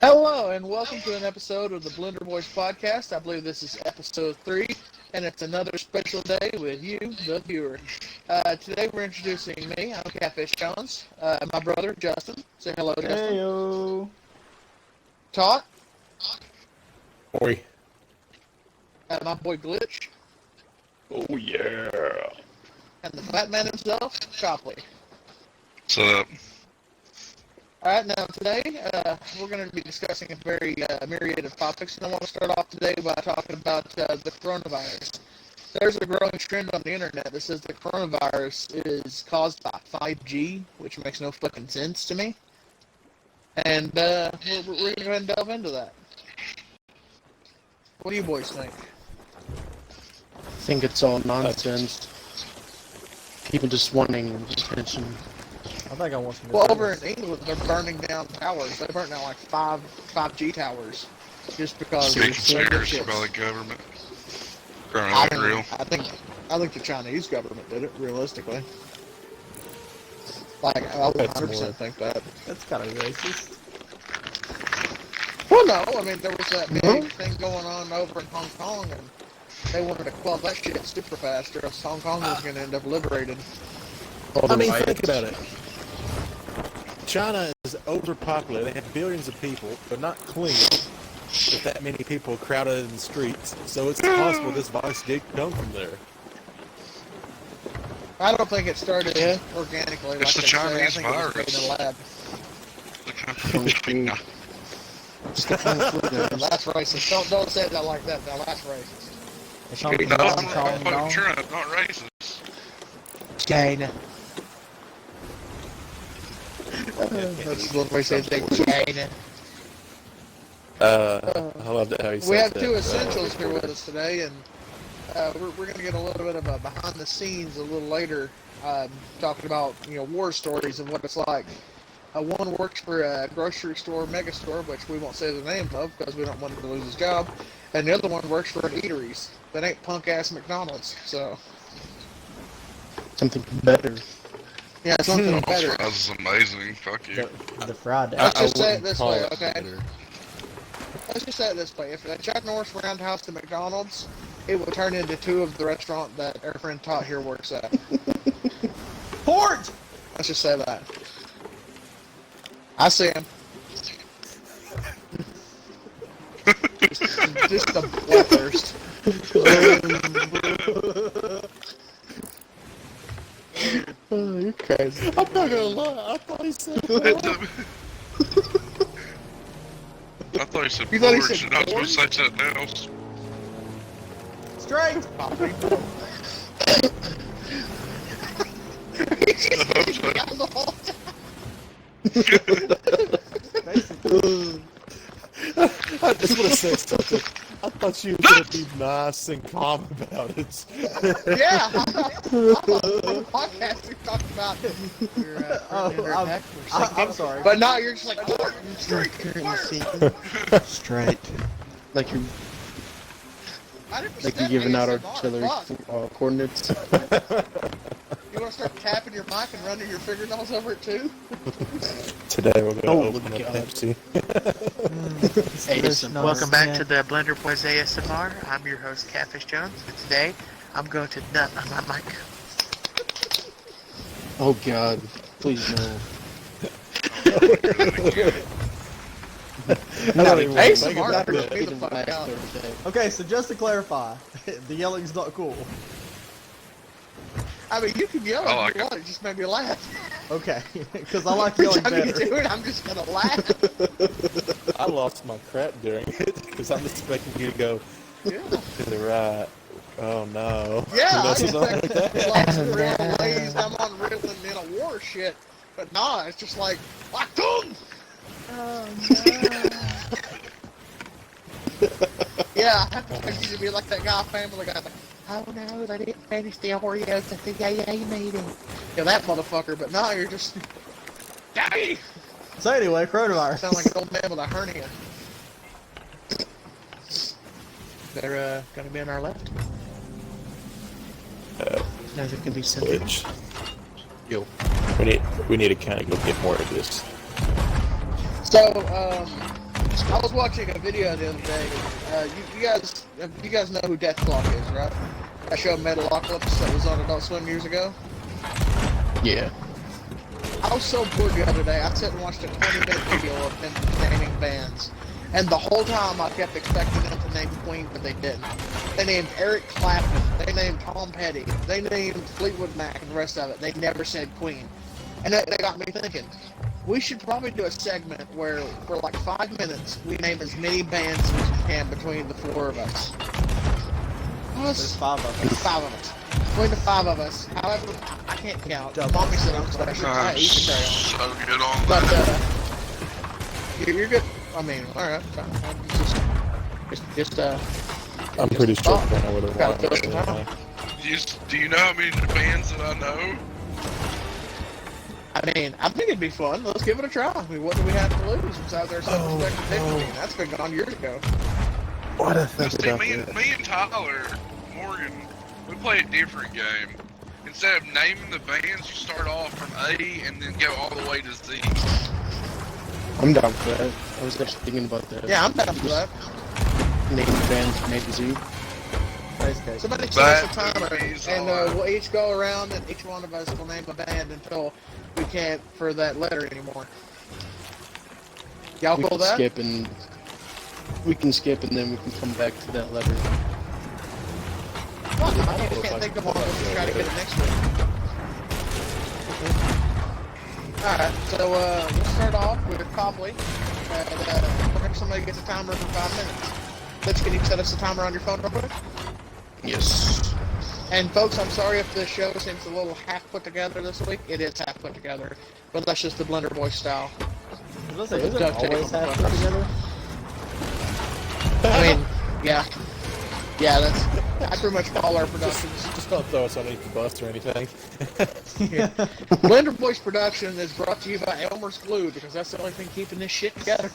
Hello, and welcome to an episode of the Blender Boys podcast. I believe this is episode 3, and it's another special day with you, the viewer. Today we're introducing me. I'm Catfish Jones. My brother, Justin. Say hello, Justin. Heyo. Todd. Oi. My boy, Glitch. Oh, yeah. And the fat man himself, Copley. What's up? Alright, now today we're going to be discussing a very myriad of topics, and I want to start off today by talking about the coronavirus. There's a growing trend on the internet that says the coronavirus is caused by 5G, which makes no fucking sense to me. And we're going to go ahead and delve into that. What do you boys think? I think it's all nonsense. People just wanting attention. I think I want some. Well, over in England, they're burning down towers. They burnt down like 5G towers just because Big conspiracy about the government. Real. I think the Chinese government did it, realistically. Like, I would 100% think that. That's kind of racist. Well, no, I mean, there was that big thing going on over in Hong Kong, and they wanted to quell that shit super fast, or else Hong Kong was going to end up liberated. I mean, think about it. China is overpopulated. They have billions of people. They're not clean with that many people crowded in the streets. So it's possible this virus did come from there. I don't think it started organically. It's like the they say. I Chinese think it was made in a lab. That's racist. Don't say that like that. Now that's racist. It's something about China. Not racist. China. That's what we say. China. I love that how you said that. We have two essentials here with us today, and we're going to get a little bit of a behind the scenes a little later, talking about war stories and what it's like. One works for a grocery store, mega store, which we won't say the name of because we don't want him to lose his job, and the other one works for an eateries that ain't punk ass McDonald's. So Something better. yeah, something better. Fries is amazing. Fuck you. The Friday. Let's just say it this call way, it okay? better. Let's just say it this way. If a Chuck Norris Roundhouse to McDonald's, it will turn into two of the restaurant that our friend Todd here works at. Port! Let's just say that. I see him. just a bloodthirst. Oh, you're crazy. I'm not gonna lie. I thought he said that. I thought he said You thought he porridge, said and I was going porridge? to say something else. Straight! I just want to say something. I thought you were going to be nice and calm about it. Yeah, on the podcast we talked about your I'm sorry. but now you're just like, Straight. Like you're giving out artillery coordinates. You want to start tapping your mic and running your fingernails over it too? Today we're going to open look up at Pepsi. Welcome back to the Blender Boys ASMR. I'm your host, Catfish Jones, and today I'm going to nut on my mic. Oh God, please no. ASMR freaks me the fuck out. Okay, so just to clarify, the yelling's not cool. I mean, you can yell I if like you it. want, it just made me laugh. Okay, because I like Every yelling time you better. do it, I'm just gonna laugh. I lost my crap during it because I'm expecting you to go Yeah. to the right. Oh no. Yeah, I Something like expect that. like some real lays I'm on riddling in a war shit. But nah, it's just like, Achtung! Oh, Yeah, I expect you to be like that guy, Family Guy, like, oh no, they didn't finish the Oreos at the AA meeting. Yeah, that motherfucker, but now you're just, Daddy! So anyway, coronavirus. Sound like an old man with a hernia. They're gonna be on our left. No, there could be something. Which Yo. we need to kind of go get more of this. So, I was watching a video the other day. You guys know who Death Clock is, right? That show Metalocalypse that was on Adult Swim years ago. Yeah. I was so bored the other day. I sat and watched a 20-minute video of them naming bands, and the whole time I kept expecting them to name Queen, but they didn't. They named Eric Clapton. They named Tom Petty. They named Fleetwood Mac and the rest of it. They never said Queen, and that got me thinking. We should probably do a segment where, for like 5 minutes, we name as many bands as we can between the four of us. There's 5 of us. 5 of us. Between the 5 of us. However, I can't count. Mommy said I'm special. I I'm eat the trail. so good on But, that. you're good. I mean, alright. Just I'm pretty sure thought. I know what it Gotta was. fill some time. Do you know how many bands that I know? I mean, I think it'd be fun. Let's give it a try. I mean, what do we have to lose besides our self-respect and dignity? That's been gone years ago. What I think See, about me that? and Tyler Morgan, we play a different game. Instead of naming the bands, you start off from A and then go all the way to Z. I'm down for that. I was actually thinking about that. Yeah, I'm down for that. Name bands from A to Z. Nice case. Somebody set us a That timer, would be and solid. we'll each go around, and each one of us will name a band until we can't for that letter anymore. Y'all We cool can that? skip and then we can come back to that letter. Well, I can't think of one. Let's try to get it next week. Alright, so we'll start off with Copley. Whenever somebody gets a timer for 5 minutes. Let's can you set us a timer on your phone real quick? Yes. And folks, I'm sorry if the show seems a little half put together this week. It is half put together, but that's just the Blender Boy style. I was gonna say, isn't Duct it tape always on the half front. put together? I mean, yeah, that's I pretty much call our productions. Just don't throw us underneath the bus or anything. Blender Boys production is brought to you by Elmer's Glue because that's the only thing keeping this shit together.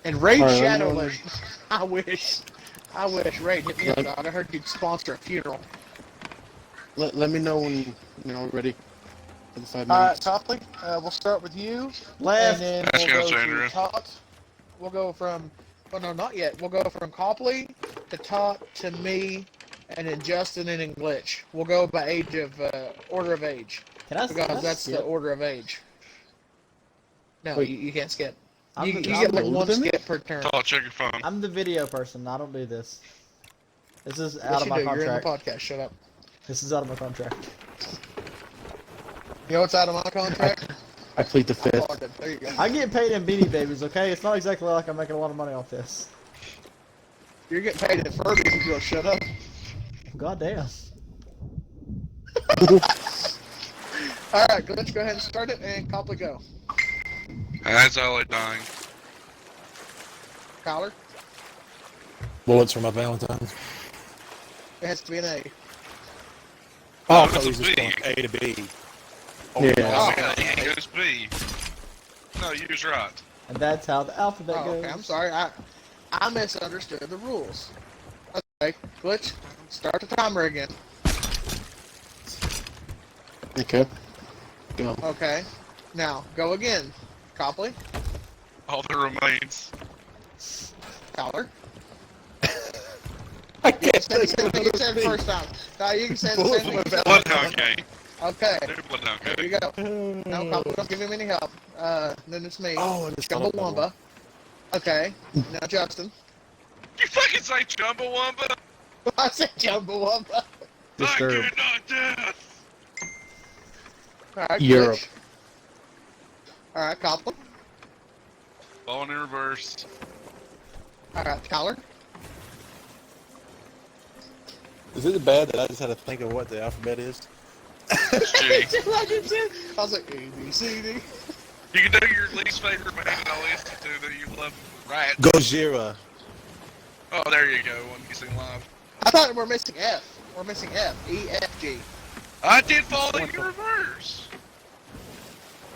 And Raid All right, Shadow I'm Legend. I wish, Raid, hit me up, dog. I heard you'd sponsor a funeral. Let me know when you're ready for the 5 Alright, minutes. Copley, we'll start with you. Left. And then Ask we'll us, go Andrew. to Tot. We'll go from, well, no, not yet. We'll go from Copley to Tot to me, and then Justin and then Glitch. We'll go by age of, order of age. Can I Because that's skip? the order of age. No, Wait. you can't skip. I'm You the- get like older one than me? skip per turn. Tyler, check your phone. I'm the video person. I don't do this. This is Yes, out of you my do. You're in the contract. podcast. Shut up. This is out of my contract. You know what's out of my contract? I plead the Oh, fifth. there you go. I get paid in Beanie Babies, okay? It's not exactly like I'm making a lot of money off this. You're getting paid at Furbies if you'll shut up. God damn. Alright, Glitch, go ahead and start it, and Copley go. That's all like dying. Collar, Bullets for my Valentine's. it has to be an A. Oh, I it's thought a we was just B. going A to B. Oh, Yeah. Oh, Oh, yeah, it goes B. No, you was right. And that's how the alphabet Oh, goes. okay, I'm sorry. I misunderstood the rules. Okay, Glitch, start the timer again. Okay. Go. Okay, now go again. Copley, All that remains. Collar. I You can can't say think the of you can say the anything. first time. No, you can say the Bullets same for thing. Bloodhound gang. Okay, Do Bloodhound here you gang. go. No, Copley, don't give him any help. Then it's me. Oh, I just thought of that Chumbawamba. Okay, now Justin. You fucking say Chumbawamba? I said Chumbawamba. Not Disturb. good, not death. Alright, Europe. Glitch. Alright, Copley. Falling in reverse. Alright, Collar. Is it bad that I just had to think of what the alphabet is? It's G. I was like, A, B, C, D. You can do your least favorite band that I listen to that you love. Right. Gojira. Oh, there you go. One you sing live. I thought we were missing F. We're missing F. E, F, G. I did fall in reverse.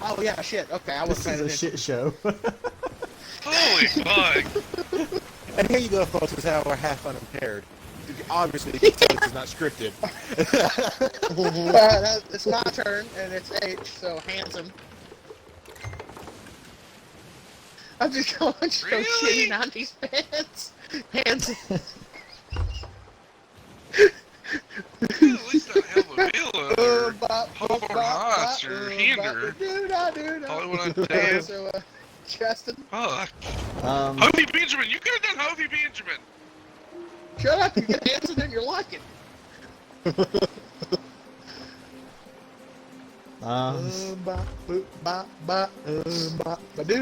Oh, yeah, shit. Okay, I This wasn't is paying a attention. shit show. Holy fuck. And here you go, folks, is how we're half unimpaired. Obviously, you can tell this is not scripted. It's my turn, and it's H, so handsome. I'm just going so Really? shitty 90s bands. Hands. At least that Alabama or Hawthorne Heights or Hinder. Hollywood Undead. So, Justin, Fuck. Um, Hovey Benjamin. You could have done Hovey Benjamin. shut up. You get Hanson in your liking.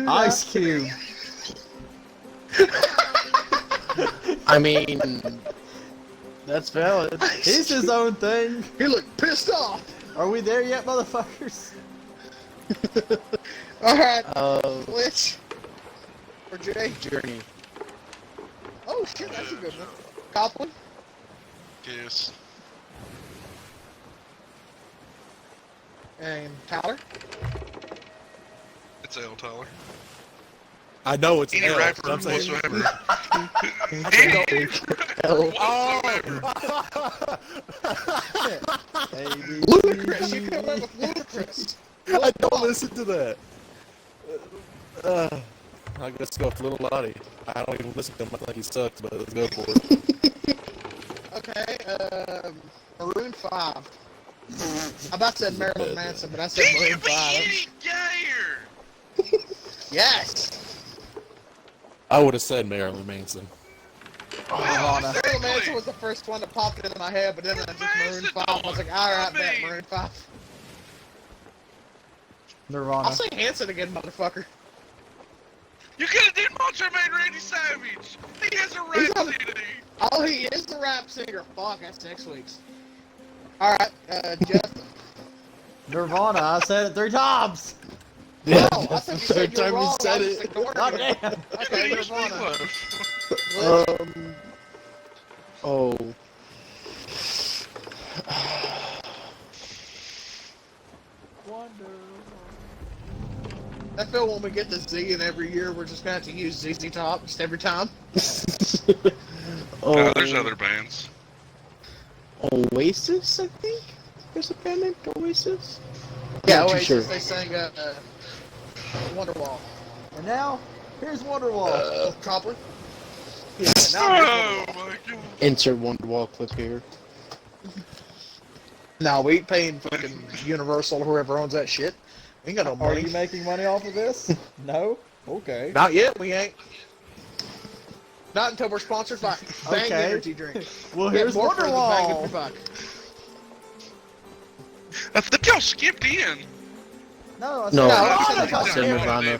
Ice Cube. I mean, that's valid. He's his own thing. He looked pissed off. Are we there yet, motherfuckers? Alright, Uh, Glitch. Or Jay. Journey. Oh shit, that's a good one. Coplin. Yes. And Tyler. It's L. Tyler. I know it's Any L, rapper so I'm saying- whatsoever. Any rapper whatsoever. Ludacris. You come up with Ludacris. I don't listen to that. I guess go with Little Lottie. I don't even listen to him. I think he sucks, but let's go for it. Okay, Maroon 5. I about said Marilyn Manson, but I said Can you Maroon be 5. any gayer? Yes! I would have said Marilyn Manson. Marilyn Exactly. Manson was the first one that popped into my head, but then I just Maroon 5. I was like, alright, bet Maroon 5. Nirvana. I'll say Hanson again, motherfucker. You could have did Macho Man Randy Savage. He has a He's rap on- CD. Oh, he is the rap singer. Fuck, that's next week's. Alright, Justin. Nirvana. I said it 3 times. Yeah, Oh, I that's thought the you said third you were time you wrong. said I was it. ignoring God you. damn. Okay, Use Nirvana. Meatloaf. Oh. I feel when we get to Z and every year we're just gonna have to use ZZ Top just every time. Oh. No, there's other bands. Oasis, I think? There's a band named Oasis? Yeah, Not too Oasis, sure. they sang Wonderwall. And now, here's Wonderwall. Oh, Copley? Yeah, now here's Oh Wonderwall. my god. Insert Wonderwall clip here. No, we ain't paying fucking Universal or whoever owns that shit. We ain't got no Are money. you making money off of this? No? Okay. Not yet, we ain't. Not until we're sponsored by Bang Okay. Energy Drink. Well, Get here's more for the bang of your Wonderwall. buck. I think y'all skipped in. No, I said No, No, Nirvana. I said Nirvana.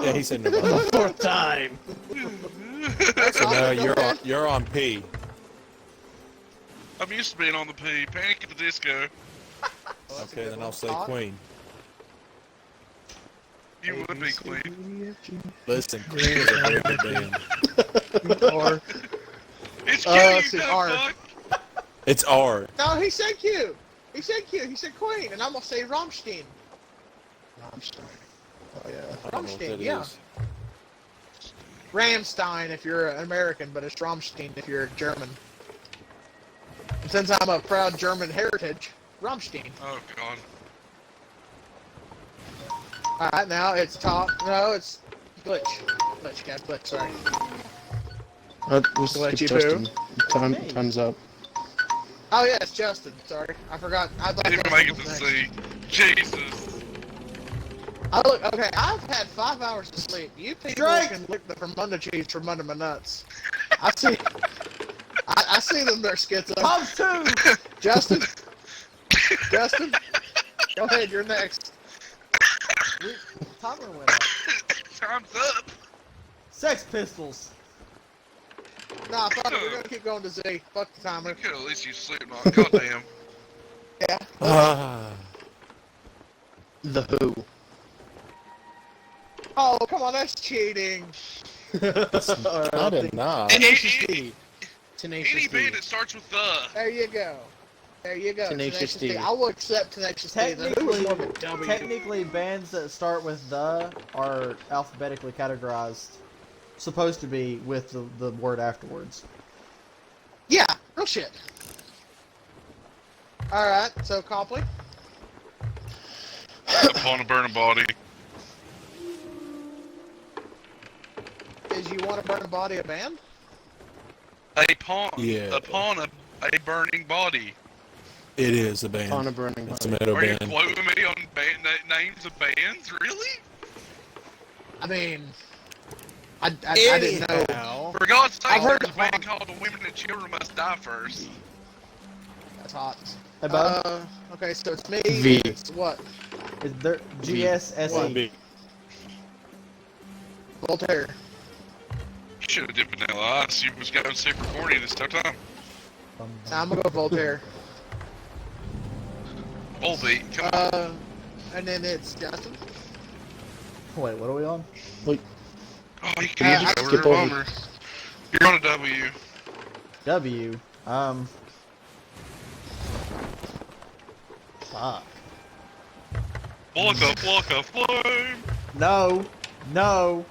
Yeah, he said Nirvana. 4th time. So now you're on P. I'm used to being on the P. Panic at the Disco. Okay, then I'll say Queen. You would be Queen. Listen, Queen is a very good band. Or, It's Oh, Q, let's you see, dumb R. fuck. It's R. no, he said Q. He said Q. He said Queen, and I'm gonna say Rammstein. Oh yeah, I don't know what Rammstein, that yeah. is. Ramstein if you're an American, but it's Rammstein if you're German. And since I'm a proud German heritage, Rammstein. Oh god. Alright, now it's top. No, it's Glitch. Glitch, guys, Glitch, sorry. Let's Let skip you Justin. Time's up. Oh, yeah, it's Justin. Sorry. I forgot. I thought Didn't even Justin make it was to next. see. Jesus. Oh, look, okay, I've had 5 hours of sleep. You people Drake! can lick the from under cheese from under my nuts. I see. I see them there, Schizo. Pops 2! Justin? Justin? Go ahead, you're next. Timer went up. Time's up. Sex Pistols. Nah, fuck it, we're gonna keep going to Z. Fuck the timer. You could at least use Slipknot. Goddamn. Yeah. Ah, The Who. Oh, come on, that's cheating. I did not. Tenacious D. Any Tenacious band D. that starts with the. There you go. There you go. Tenacious D. I will accept Tenacious D. The Who was more of a W. Technically, bands that start with the are alphabetically categorized. Supposed to be with the word afterwards. Yeah, real shit. Alright, so Copley? Upon a burning body. is you want to burn a body of band? Upon a burning body. It is a band. On a burning It's a body. metal Are you band. quoting me on names of bands? Really? I mean, I didn't know. Anyhow, For God's sake, I've heard there's a band of- called The Women and Children Must Die First. That's hot. Hey, bud. Okay, so it's me. V. It's what? Is there GSSE? Voltaire. You should have did Vanilla Ice. You was going super corny this whole time. Nah, I'm gonna go Voltaire. Old beat, come on. And then it's Justin. Wait, what are we on? Oh, you can I just skip over. over. You're on a W. W. Fuck. Block a flame. No. No.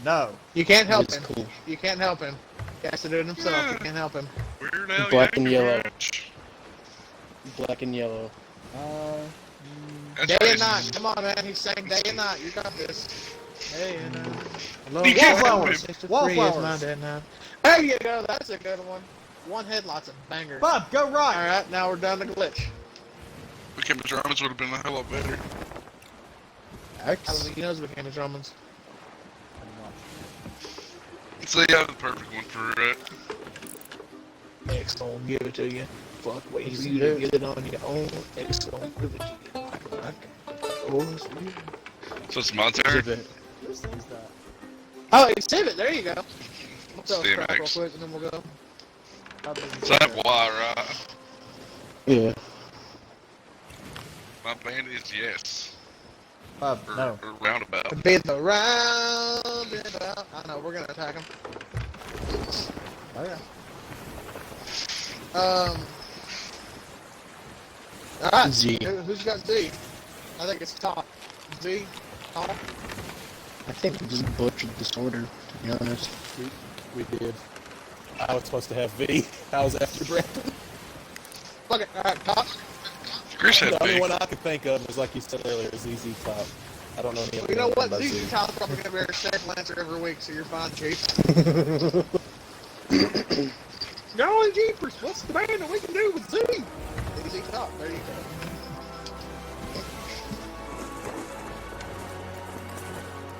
No. You can't help It's him. cool. You can't help him. He has to do it himself. Yeah. You can't help him. Weird Al Black and yellow. Yankovic. Black and yellow. That's Day and racist. night. Come on, man. He's saying day and night. You got this. Day and night. You can't help Wallflowers. him. 63 is Wallflowers. my day and night. There you go. That's a good one. One headlight's a banger. Bob, go right. Alright, now we're done the glitch. Became the Germans would have been a hell of better. I don't think he knows what Game of Thrones. So you have the perfect one for it. X gonna give it to you. Fuck, wait Yes, for you you to do. get it on your own. X gonna give it to you. So it's my turn. Exhibit. Who sings that? Oh, exhibit. There you go. What's up, DMX. Scrap, real quick, and then we'll go. So I have Y, right? Yeah. My band is Yes. Bob, Or, no. or Roundabout. Be the roundabout. I know, we're gonna attack him. Okay. Alright. Z. Who's got Z? I think it's top. Z? Top? I think we just butchered this order, to be honest. we did. I was supposed to have V. I was after Brandon. Fuck it. Alright, top. Chris had The only big. one I could think of is, like you said earlier, is ZZ Top. I don't know any Well, other you know one what? by Z Z. Top's probably gonna be our second Lancer every week, so you're fine, Chief. Golly jeepers, what's the band that we can do with Z? Z Top, there you go.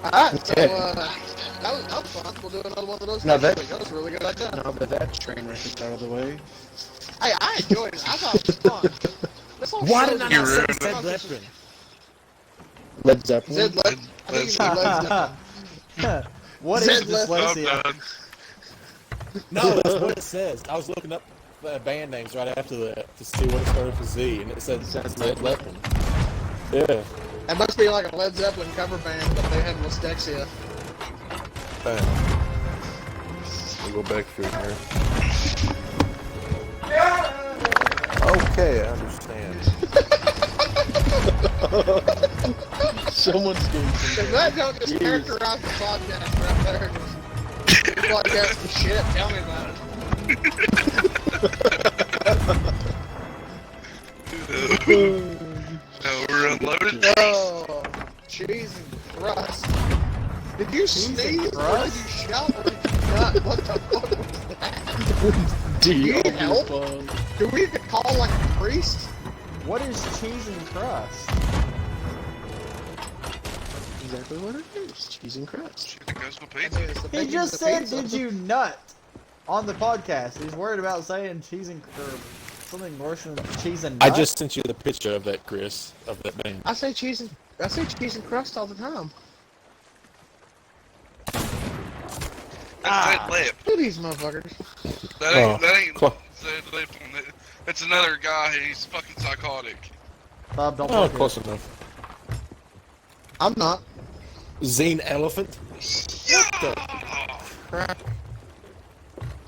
Alright, so, Okay. that was fun. We'll do another one of those Now next that- week. That was a really good idea. Now that that train wreck is out of the way. Hey, I enjoyed it. I thought it was fun. This whole Why show did I is not say ruined Led fun. Zeppelin? Led Zeppelin. Zed Led. I think it's Led Zeppelin. What is Zed left. I'm dyslexia? done. No, that's what it says. I was looking up band names right after that to see what it started with Z, and it said Led Zeppelin. Yeah. It must be like a Led Zeppelin cover band, but they have dyslexia. Let me go back through here. Okay, I understand. Someone's doing If something. that don't just Jeez. characterize the podcast right there. This podcast is shit. Tell me about it. No, we're unloaded. Oh, cheese and crust. Did you sneeze or did crust? you shout or did you not? What the fuck was that? Do you need help? phone? Do we even call like a priest? What is cheese and crust? Exactly what it is. Cheese and crust. It goes with I pizza. mean, it's the He bacon just of the said, pizza. "Did you nut?" on the podcast. He's worried about saying cheese and or something worse than cheese and I nut. just sent you the picture of that, Chris, of that band. I say cheese and crust all the time. That's Zed Lip. Who are these motherfuckers? That ain't Cl- Zed Lip. That's another guy. He's fucking psychotic. Bob, don't Oh, fuck close it. enough. I'm not. Zine Elephant? Yeah! Crap.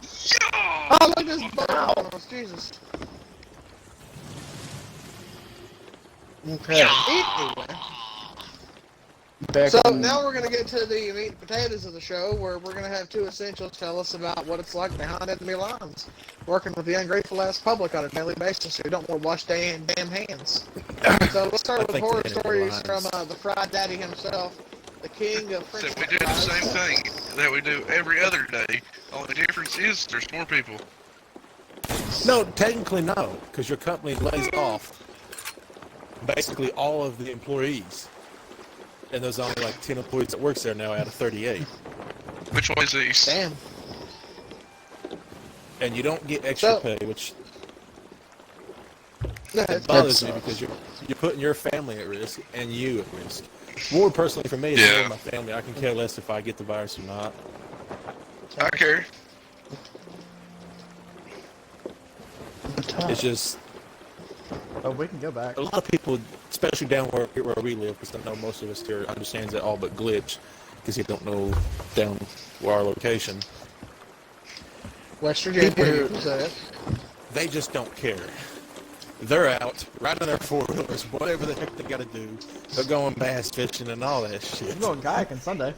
Yeah! Oh, look at this bone. Jesus. Okay. Anyway. Back So in- now we're going to get to the meat and potatoes of the show, where we're going to have two essentials tell us about what it's like behind enemy lines, working with the ungrateful ass public on a daily basis who don't want to wash their damn hands. So let's start I with think horror the enemy stories lines. from the Fried Daddy himself, the king of French So we do the fries. same thing that we do every other day. Only difference is there's more people. No, technically no, because your company lays off basically all of the employees. And there's only like 10 employees that works there now out of 38. Which one is these? Damn. And you don't get extra So- pay, which Yeah, it bothers me because you're putting your family at risk and you at risk. More personally for me, it's more my family. I can care less if I get the virus or not. I care. It's just Oh, we can go back. a lot of people, especially down where we live, because I know most of us here understands that all but glitch, because you don't know down where our location. West Virginia. People here- you can say it. They just don't care. They're out riding their four-wheelers, whatever the heck they got to do. They're going bass fishing and all that shit. I'm going kayaking Sunday.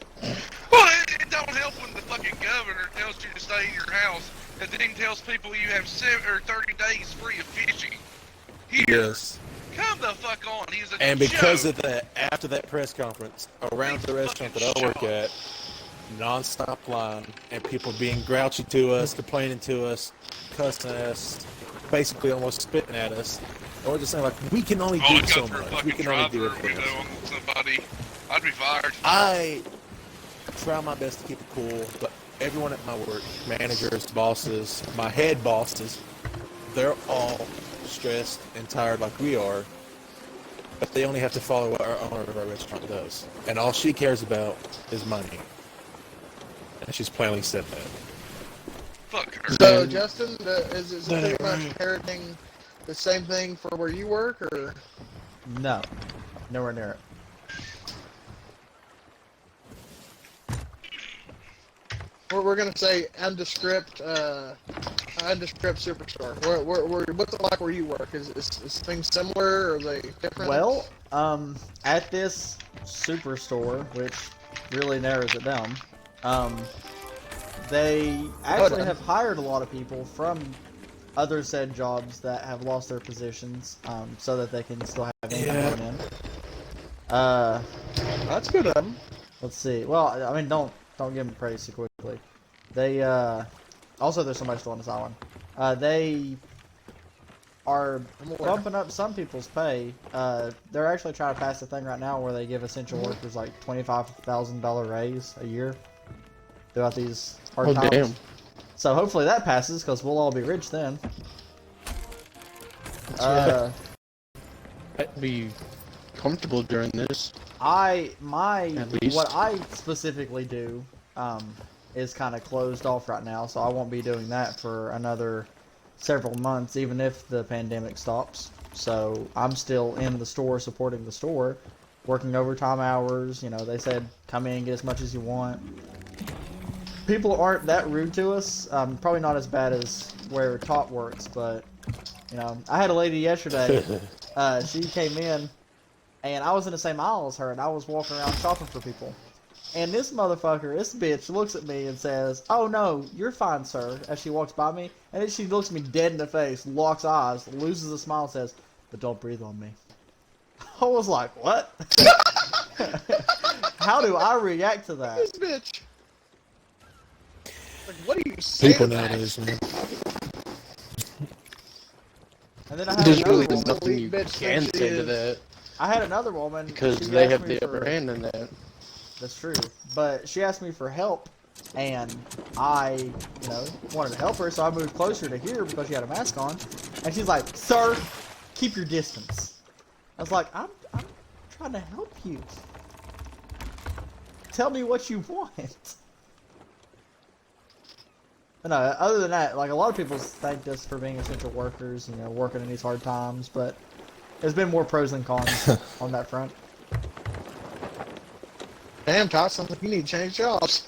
Well, it don't help when the fucking governor tells you to stay in your house and then tells people you have 7 or 30 days free of fishing. Here, Yes. come the fuck on. He's a And because joke. of that, after that press conference, around the restaurant that I work at, non-stop line, and people being grouchy to us, complaining to us, cussing us, basically almost spitting at us. And we're just saying, like, we can only Oh, do I'd so go for a much. We fucking can only do drive-through it window this. on somebody. I'd be fired. I try my best to keep it cool, but everyone at my work, managers, bosses, my head bosses, they're all stressed and tired like we are, but they only have to follow what our owner of our restaurant does. And all she cares about is money. And she's plainly said that. Fuck her. So, Justin, is it pretty much parroting the same thing for where you work, or? No, nowhere near it. We're gonna say nondescript superstore. What's it like where you work? Is things similar, or are they different? Well, at this superstore, which really narrows it down, they actually have hired a lot of people from other said jobs that have lost their positions, so that they can still have income coming in. That's good of them. Let's see. Well, I mean, don't give them praise too quickly. They also there's somebody still on this island. They are bumping up some people's pay. They're actually trying to pass a thing right now where they give essential workers like $25,000 raise a year throughout these hard times. Damn. So hopefully that passes because we'll all be rich then. Right. I'd be comfortable during this. At least. What I specifically do is kind of closed off right now, so I won't be doing that for another several months, even if the pandemic stops. So I'm still in the store, supporting the store, working overtime hours. You know, they said come in and get as much as you want. People aren't that rude to us. Probably not as bad as where Top works, but you know, I had a lady yesterday. She came in, and I was in the same aisle as her, and I was walking around shopping for people. And this motherfucker, this bitch, looks at me and says, "Oh no, you're fine, sir," as she walks by me. And then she looks me dead in the face, locks eyes, loses a smile, and says, "But don't breathe on me." I was like, what? How do I react to that? This bitch. Like, what do you say? People to that? nowadays, man. And then I had There's another really woman. nothing you Bitch can thinks say she to is. that I had another woman. because she they asked have me the for- upper hand in that. That's true. But she asked me for help, and I, you know, wanted to help her, so I moved closer to here because she had a mask on. And she's like, "Sir, keep your distance." I was like, I'm trying to help you. Tell me what you want. But no, other than that, like, a lot of people thanked us for being essential workers, you know, working in these hard times, but there's been more pros than cons on that front. Damn, Todd, sounds like you need to change jobs.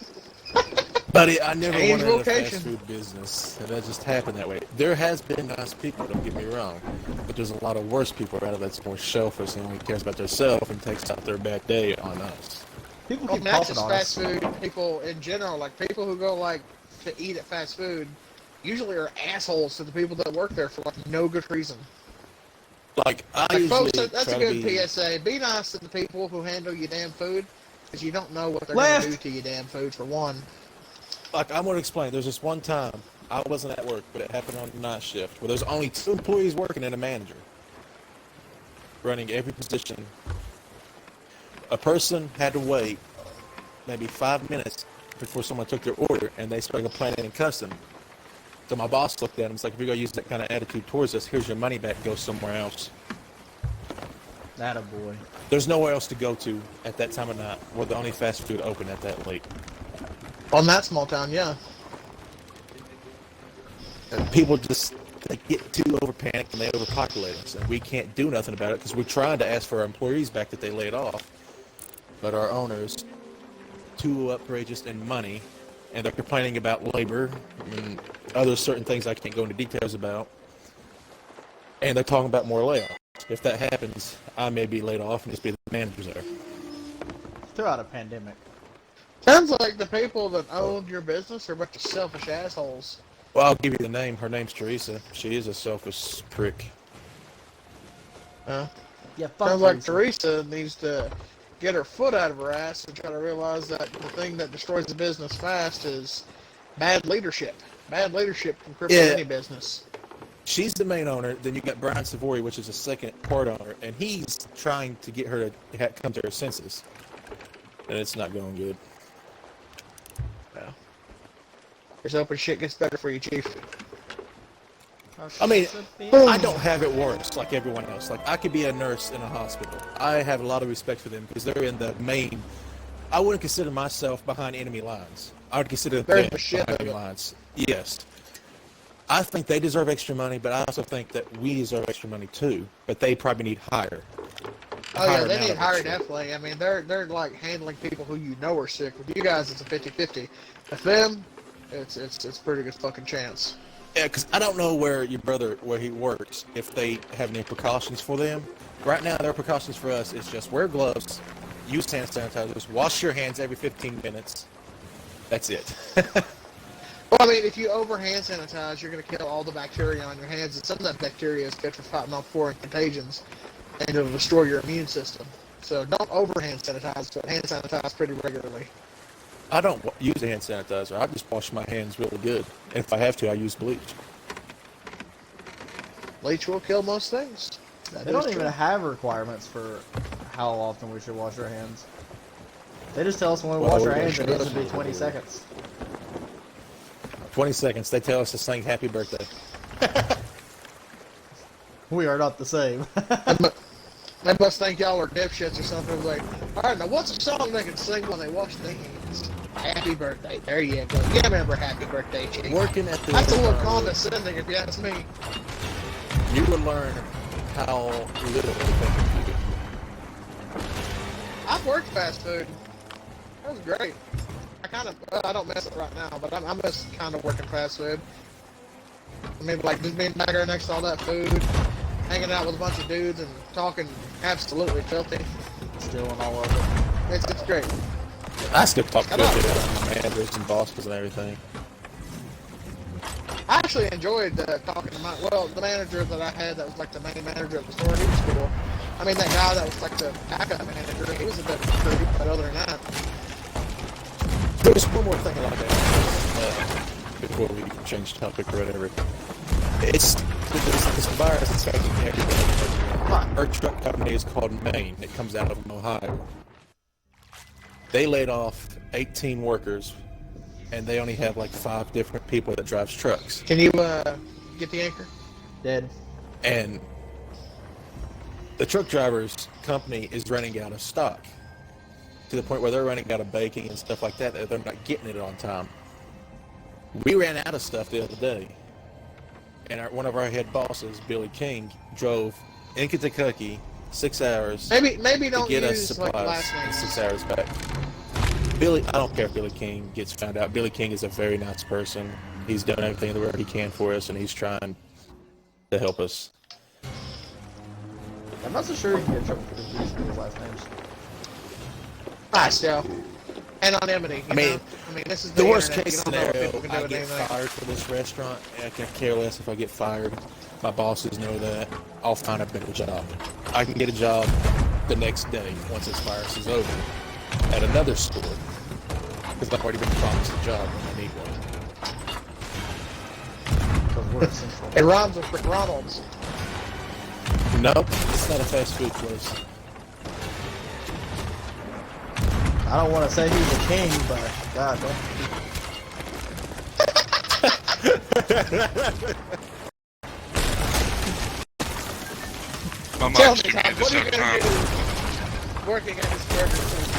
Buddy, I never Change wanted a vocation. fast food business, and that just happened that way. There has been nice people, don't get me wrong, but there's a lot of worse people out there that's more selfish and only cares about themselves and takes out their bad day on us. People Well, keep not popping just on us. fast food people in general. Like people who go like to eat at fast food usually are assholes to the people that work there for like no good reason. Like, I Like, usually folks, that's try a to good be... PSA. Be nice to the people who handle your damn food. because you don't know what they're going to do to your damn food, for one. Like, I'm going to explain. There's this one time, I wasn't at work, but it happened on the night shift, where there's only 2 employees working and a manager running every position. A person had to wait maybe 5 minutes before someone took their order, and they started complaining and cussing. So my boss looked at him and was like, if you're going to use that kind of attitude towards us, here's your money back, go somewhere else. That a boy. There's nowhere else to go to at that time of night. We're the only fast food open at that late. On that small town, yeah. And people just, they get too over panicked and they overpopulate us, and we can't do nothing about it because we're trying to ask for our employees back that they laid off, but our owners too outrageous in money, and they're complaining about labor and other certain things I can't go into details about, and they're talking about more layoffs. If that happens, I may be laid off and just be the manager there. Throughout a pandemic. Sounds like the people that own your business are a bunch of selfish assholes. Well, I'll give you the name. Her name's Teresa. She is a selfish prick. Yeah, fuck Sounds like Teresa needs to get her foot out of her ass and try to realize that the thing that destroys the business fast is bad leadership. Bad leadership can cripple any business. She's the main owner. Then you got Brian Savory, which is a second part owner, and he's trying to get her to come to her senses, and it's not going good. Yeah. Here's hoping shit gets better for you, Chief. I mean, I don't have it worse like everyone else. Like, I could be a nurse in a hospital. I have a lot of respect for them because they're in the main. I wouldn't consider myself behind enemy lines. I would consider them behind enemy lines. Yes. I think they deserve extra money, but I also think that we deserve extra money too. But they probably need higher. Oh yeah, they need higher definitely. I mean, they're like handling people who you know are sick. With you guys, it's a 50-50. With them, it's a pretty good fucking chance. Yeah, because I don't know where your brother, where he works, if they have any precautions for them. Right now, their precautions for us is just wear gloves, use hand sanitizers, wash your hands every 15 minutes. That's it. Well, I mean, if you over hand sanitize, you're going to kill all the bacteria on your hands, and some of that bacteria is good for fighting off foreign contagions, and it'll destroy your immune system. So don't over hand sanitize, but hand sanitize pretty regularly. I don't use a hand sanitizer. I just wash my hands really good. And if I have to, I use bleach. Bleach will kill most things. They don't even have requirements for how often we should wash our hands. They just tell us when we wash our hands it needs to be 20 seconds. 20 seconds. They tell us to sing happy birthday. We are not the same. They must think y'all are dipshits or something. It's like, alright, now what's a song they can sing when they wash their hands? Happy birthday. There you go. Yeah, remember happy birthday, Chief. Working at the That's a little condescending if you ask me. You would learn how little they think of you. I've worked fast food. That was great. I don't miss it right now, but I miss kind of working fast food. I mean, like, just being back there next to all that food, hanging out with a bunch of dudes and talking absolutely filthy. Stealing all of it. It's great. I still talk to my managers and bosses and everything. I actually enjoyed talking to the manager that I had that was like the main manager at the store. He was cool. I mean, that guy that was like the backup manager, he was a bit crude, but other than that. There's one more thing about that before we change topic or whatever. It's this virus is affecting everybody. Our truck company is called Maine. It comes out of Ohio. They laid off 18 workers, and they only have like 5 different people that drives trucks. Can you get the anchor? Dead. And the truck drivers company is running out of stock to the point where they're running out of baking and stuff like that. They're not getting it on time. We ran out of stuff the other day, and one of our head bosses, Billy King, drove in Kentucky 6 hours Maybe don't to get us use supplies like last and names. 6 hours back. Billy, I don't care if Billy King gets found out. Billy King is a very nice person. He's done everything in the world he can for us, and he's trying to help us. I'm not so sure you can get in trouble for these people's last names. Still. Anonymity. I mean, this is the worst internet. case You don't know what scenario, people can do I with get anything. fired for this restaurant, and I can care less if I get fired. My bosses know that. I'll find a better job. I can get a job the next day once this virus is over. at another store because I've already been promised a job when I need one. Because we're essential. It rhymes with McDonald's. Nope, it's not a fast food place. I don't want to say he's a king, but God damn. My Tell mic's me, too Tom, good what this are you time. going to do working at this burger joint?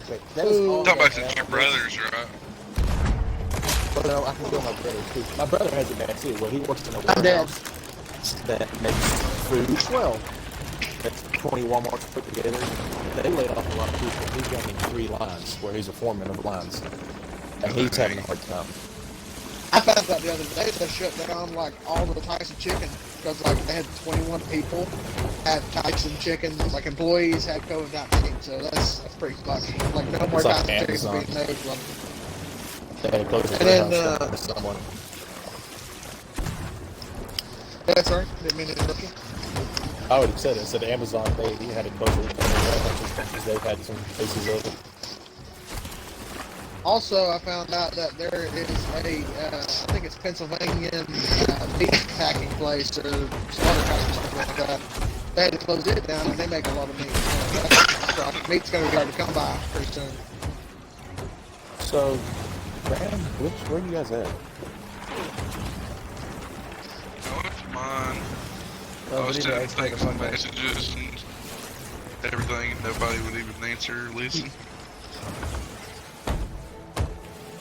Wait, that was all Talking about that the two happened. brothers, right? But no, I can go my brother too. My brother has it bad too. Well, he works in a I'm dead. warehouse that makes food. Well, that's 20 Walmarts put together. They laid off a lot of people. He's running 3 lines where he's a foreman of lines, and he's having a hard time. I found out the other day they shut down like all the Tyson chicken because like they had 21 people had Tyson chicken, like employees had COVID-19, so that's pretty fucked. Like no more It's like Tyson chickens Amazon. being made. Like, They had to close the And then, warehouse down to someone. yeah, sorry, didn't mean to interrupt you. I would have said it. Said Amazon, they had to close it because they've had some cases of it. Also, I found out that there is a, I think it's Pennsylvanian meat packing place or slaughter house or something like that. They had to close it down and they make a lot of meat. So meat's going to be hard to come by pretty soon. So, Brandon, where are you guys at? I went for mine. I Well, was we need to sending expect a things and Monday. messages and everything, and nobody would even answer or listen.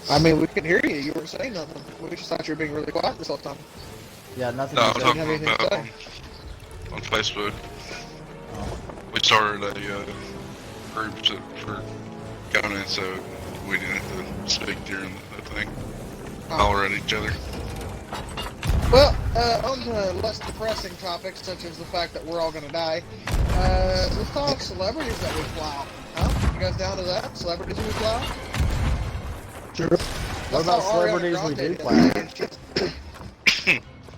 I mean, we can hear you. You weren't saying nothing. We just thought you were being really quiet this whole time. Yeah, nothing No, to I'm say. Didn't talking have anything to about say. on Facebook. Oh. We started a group for going in, so we didn't have to speak during the thing. Holler at each other. Well, on to less depressing topics, such as the fact that we're all going to die. Let's talk celebrities that we plow. Huh? You guys down to that? Celebrities we plow? Sure. What about celebrities we do plow?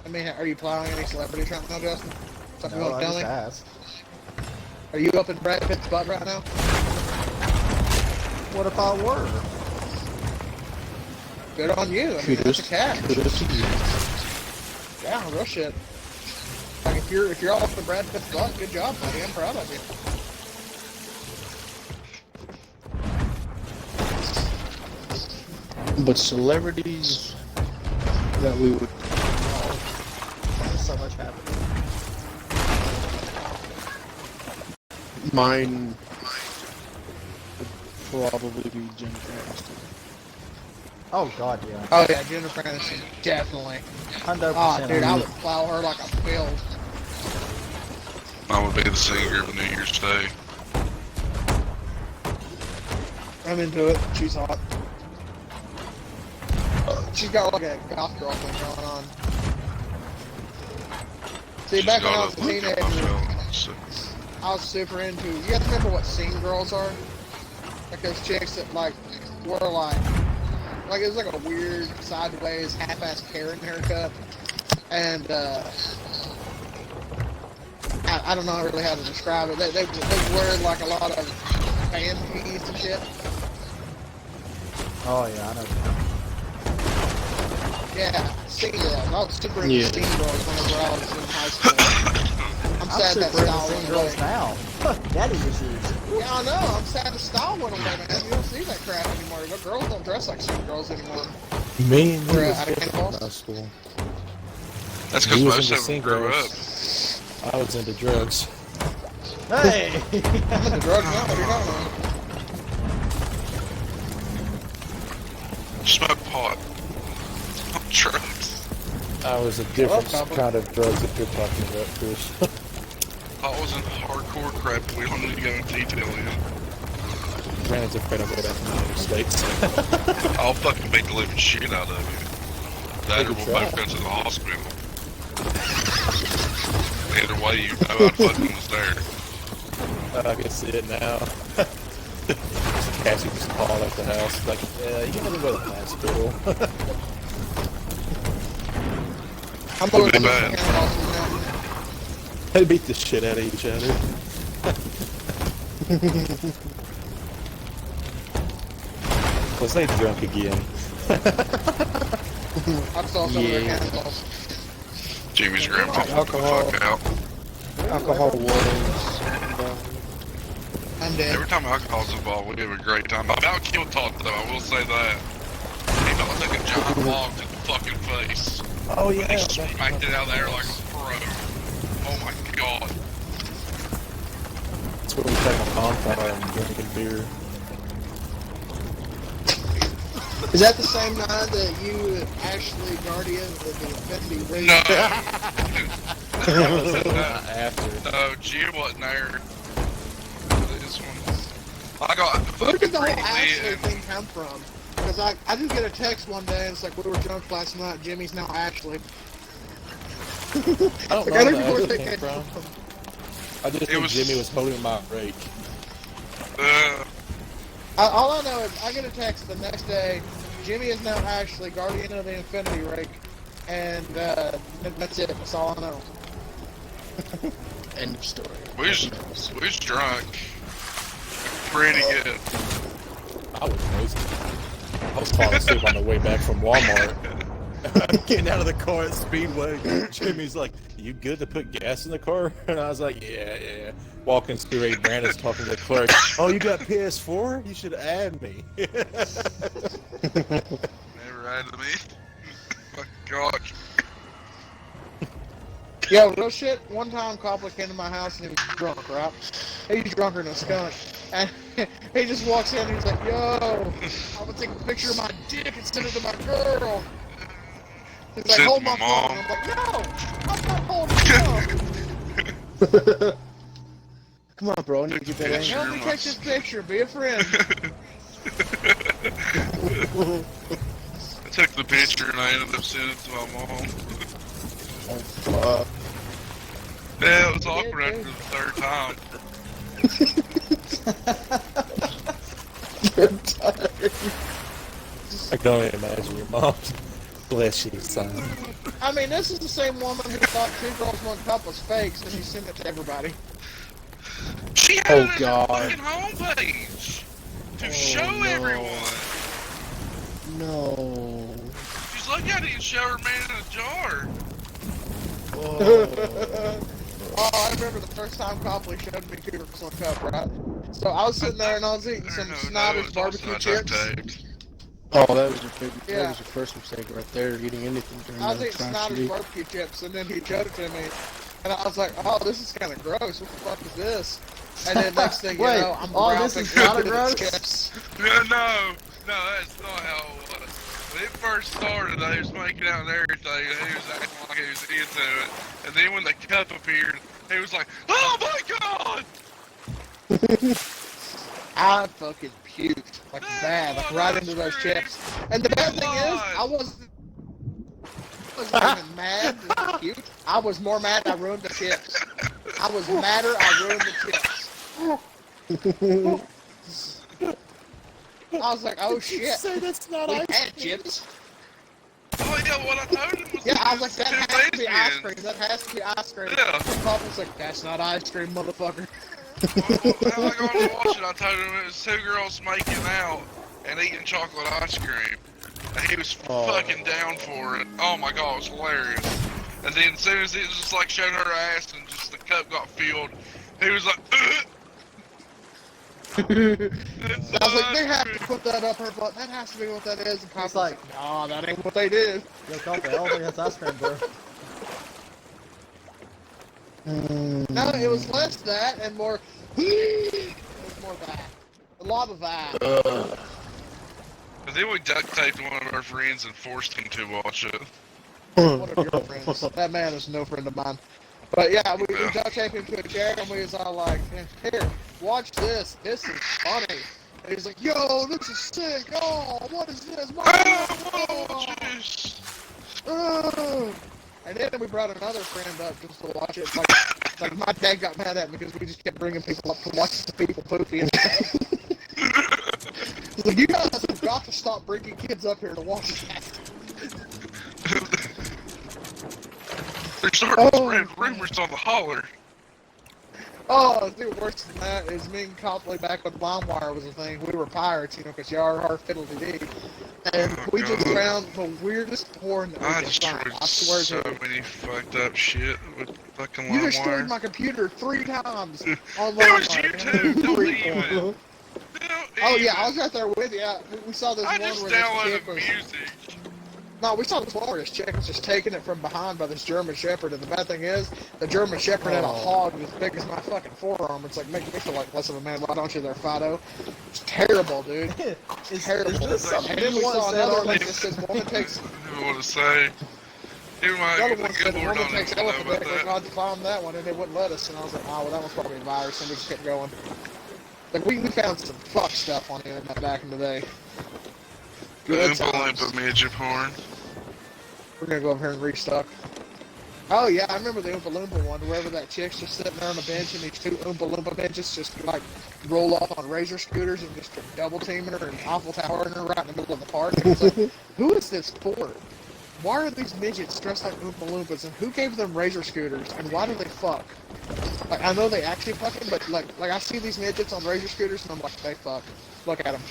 I mean, are you plowing any celebrities right now, Justin? Something you No, want I to tell just me? asked. Are you up in Brad Pitt's butt right now? What if I were? Good on you. I mean, that's a cat. Kudos to you. Yeah, real shit. Like if you're all up in Brad Pitt's butt, good job, buddy. I'm proud of you. But celebrities that we would There's so much happening. mine would probably be Jennifer Aniston. Oh God, yeah. Oh yeah, Jennifer Aniston, definitely. 100%. Oh, dude, I would plow her like a field. I would be the singer of New Year's Day. I'm into it. She's hot. She's got like a goth girl thing going on. See, back when I was a teenager, I was super into. You guys remember what scene girls are? Like those chicks that like were like it was like a weird sideways half-ass Karen haircut, and I don't know really how to describe it. They wear like a lot of fan tees and shit. Oh yeah, I know. Yeah, scene girls. I was super into Yeah. scene girls whenever I was in high school. I'm I'm sad that super into style seeing went girls away. now. Daddy issues. Yeah, I know. I'm sad the style went away, man. You don't see that crap anymore. The girls don't dress like scene girls anymore. Me and you We're was out of different cannonballs. in high school. That's because You was most into of them grew up. singles. I was into drugs. Hey. I'm into drugs now. What are you talking about? Smoke pot. Not drugs. I was a different Papa. kind of drugs that you're talking about, Chris. I was in hardcore crap we don't need to go into detail in. Brandon's afraid I'll go back to the United States. I'll fucking beat the living shit out of you. That or Take a we'll try. both go to the hospital. Either way, you know I fucking was there. I can see it now. Cassie just called at the house, like, yeah, you gotta go to the hospital. I'm It'll going be to bad. cannonballs now. They beat the shit out of each other. Was they drunk again? I saw some of their Yeah. handballs. Jimmy's grandpa the Alcohol. fuck out. Alcohol was. I'm dead. Every time alcohol's involved, we have a great time. About kill talk though, I will say that. He about took a giant log to the fucking face. Oh He yeah. smacked it out there like a pro. Oh my god. That's when we take a bonfire and drinking beer. Is that the same night that you and Ashley Guardian of the Infinity Ring? No. After. No, Jim wasn't there. This one. I got Where did the whole fucking Ashley lit. thing come from? Because I just get a text one day and it's like, we were drunk last night, Jimmy's now Ashley. I don't Like, know I where don't know where that they came came from. from. I just It knew was- Jimmy was holding my rake. All I know is I get a text the next day, Jimmy is now Ashley, Guardian of the Infinity Rake, and that's it. That's all I know. End of story. We was drunk. Pretty good. I was wasted. I was falling asleep on the way back from Walmart. I'm getting out of the car at Speedway. Jimmy's like, "You good to put gas in the car?" And I was like, "Yeah." Walking through Ray Brandon's talking to the clerk. "Oh, you got PS4? You should add me." Never added me. My god. Yo, real shit, one time Copley came to my house and he was drunk, right? He was drunker than a skunk. And he just walks in and he's like, yo, I'm gonna take a picture of my dick and send it to my girl. He's like, Send it hold to my my phone. mom. I'm like, no, I'm not holding the phone. Come on, bro. I need to get that Picture. in. Help me take this picture, be a friend. I took the picture and I ended up sending it to my mom. Yeah, it was awkward after the third time. I can only imagine your mom. Bless you, son. I mean, this is the same woman who thought Two Girls One Cup was fake, so she sent it to everybody. She had Oh, it as God. a fucking homepage to show no. everyone. No. She's lucky I didn't show her man in a jar. Oh, I remember the first time Copley showed me Two Girls One Cup, right? So I was sitting there and I was eating some Snyder's barbecue chips. Oh, that was your favorite. Yeah. That was your first mistake right there, eating anything during I was that eating Snyder's atrocity. barbecue chips, and then he showed it to me, and I was like, "Oh, this is kind of gross. What the fuck is this?" And then next thing you Wait, know, I'm oh, ralphing this is kinda into the gross? chips. No, that's not how it was. When it first started, they was making out and everything, and he was acting like he was into it. And then when the cup appeared, he was like, "Oh my god!" I fucking puked like bad, like right into those chips. And the bad thing is, I wasn't even mad that I puked. I was more mad I ruined the chips. I was madder I ruined the chips. I was like, oh shit. Say that's not We ice had chips. Oh yeah, what I told him was Yeah, I was like, that two has to be ice lesbians. cream. That has to be ice cream. Yeah. And Pop was like, that's not ice cream, motherfucker. How I got to watch it, I told him it was two girls making out and eating chocolate ice cream. And he was fucking down for it. Oh my god, it was hilarious. And then as soon as it was just like showing her ass and just the cup got filled, he was like, I was like, they have to put that up her butt. That has to be what that is. And Pop was like, no, that ain't what they did. Yo, Copley, I don't think that's ice cream, bro. No, it was less that and more. It was more that. A lot of that. And then we duct taped one of our friends and forced him to watch it. One of your friends. That man is no friend of mine. But yeah, we duct taped him to a chair and we was all like, here, watch this. This is funny. And he's like, yo, this is sick. Oh, what is this? My Oh, jeez. oh. And then we brought another friend up just to watch it. Like my dad got mad at me because we just kept bringing people up to watch the people poopy and stuff. He's like, you guys have got to stop bringing kids up here to watch that. They're starting to spread rumors on the holler. Oh, dude, worse than that is me and Copley back when LimeWire was a thing. We were pirates, you know, because you are our fiddle-dee-dee. And Oh, we just God. found the weirdest porn that we I could find. destroyed I swear so to you. many fucked up shit with fucking You destroyed LimeWire. my computer 3 times on It was LimeWire. you Man, too, it was don't free even. porn. Don't Oh yeah, I even. was right there with you. We saw this I one just where this downloaded chick was. music. No, we saw this one where this chick was just taking it from behind by this German Shepherd, and the bad thing is, the German Shepherd had a hog as big as my fucking forearm. It's like making me feel like less of a man. Why don't you there, Fido? It's terrible, dude. is, Terrible. is this something And then you we want saw said another on one this? that says woman takes. I don't know what to say. Even my The other the one good said a Lord woman don't takes even know elephant about dick. We that. tried to find that one, and they wouldn't let us. And I was like, oh, well, that was probably a virus, and we just kept going. Like we found some fuck stuff on the internet back in the day. The Good Oompa times. Loompa midget porn. We're gonna go over here and restock. Oh yeah, I remember the Oompa Loompa one, wherever that chick's just sitting there on a bench and these 2 Oompa Loompa benches just like roll up on razor scooters and just double teaming her and awful towering her right in the middle of the park. And it's like, who is this for? Why are these midgets dressed like Oompa Loompas, and who gave them razor scooters, and why do they fuck? Like, I know they actually fucking, but like I see these midgets on razor scooters and I'm like, they fuck. Look at them.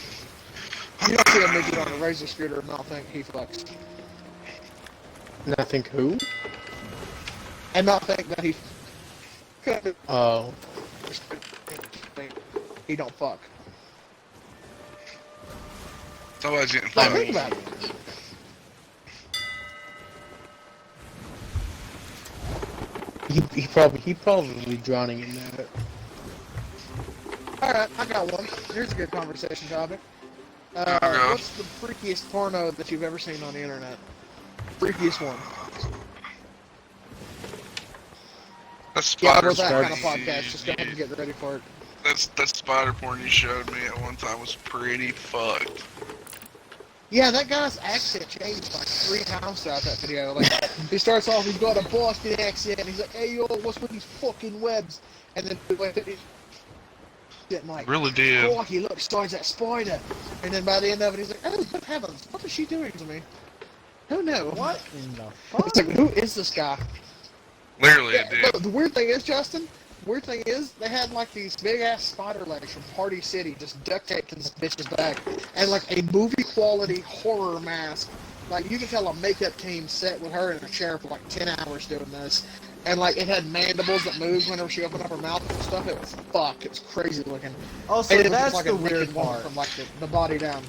You don't see a midget on a razor scooter and not think he fucks. And I think who? And not think that he could Oh. he don't fuck. Somebody's getting Like, fucked. think about it. He probably drowning in that. Alright, I got one. Here's a good conversation topic. Okay. What's the freakiest porno that you've ever seen on the internet? Freakiest one. That's Yeah, spider we're that porn. kind of podcast. Just go ahead and get ready for it. That spider porn you showed me at one time was pretty fucked. Yeah, that guy's accent changed like 3 times throughout that video. Like, he starts off, he's got a Boston accent, and he's like, hey, yo, what's with these fucking webs? And then, like, Really did. oh, he looks, starts that spider. And then by the end of it, he's like, oh, good heavens, what is she doing to me? Who knew? What in the fuck? It's like, who is this guy? Literally Yeah, it did. but the weird thing is, Justin, weird thing is, they had like these big ass spider legs from Party City just duct taped to this bitch's back, and like a movie quality horror mask. Like you can tell a makeup team sat with her in a chair for like 10 hours doing this, and like it had mandibles that moved whenever she opened up her mouth and stuff. It was fuck. It's crazy looking. Oh, so And it was that's just like the a naked weird woman part. from like the body down.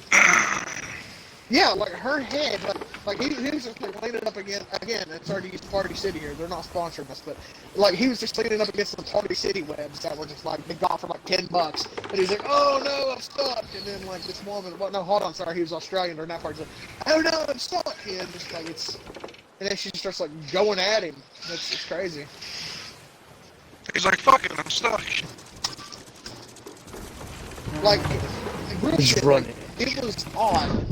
Yeah, like her head, like he was just like leaning up again. It's sorry to use Party City here. They're not sponsoring us, but like he was just leaning up against the Party City webs that were just like they got for like $10, and he's like, "Oh no, I'm stuck." And then like this woman, well, no, hold on, sorry, he was Australian during that part. He's like, "Oh no, I'm stuck." And just like it's, and then she just starts like going at him. It's crazy. He's like, fuck it, I'm stuck. Like real He's shit. running. Like, it was odd.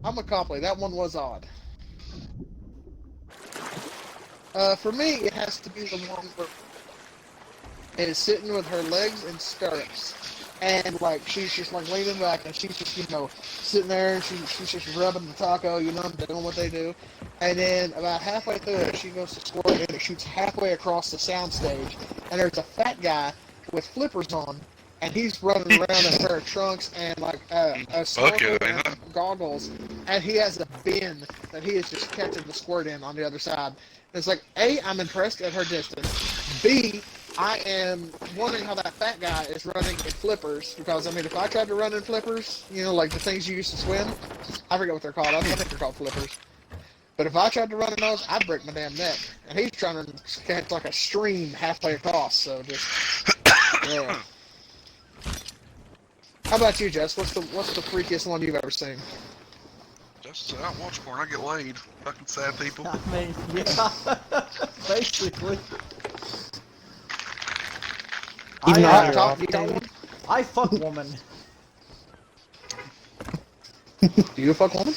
I'm a compliment. That one was odd. For me, it has to be the one where it is sitting with her legs in stirrups, and like she's just like leaning back, and she's just sitting there, and she's just rubbing the taco, doing what they do, and then about halfway through it, she goes to squirt, and it shoots halfway across the soundstage, and there's a fat guy with flippers on. And he's running around in a pair of trunks and like a snorkel Bucket, ain't and goggles, and he has a bin that he is just catching the squirt in on the other side. And it's like, A, I'm impressed at her distance. B, I am wondering how that fat guy is running in flippers, because I mean, if I tried to run in flippers, like the things you used to swim, I forget what they're called. I think they're called flippers. But if I tried to run in those, I'd break my damn neck. And he's trying to catch like a stream halfway across. So just yeah. How about you, Jess? What's the freakiest one you've ever seen? Just said, I don't watch porn, I get laid. Fucking sad people. I mean, yeah, basically. Even though you're Top, off you got one? I fuck woman. Do you fuck woman?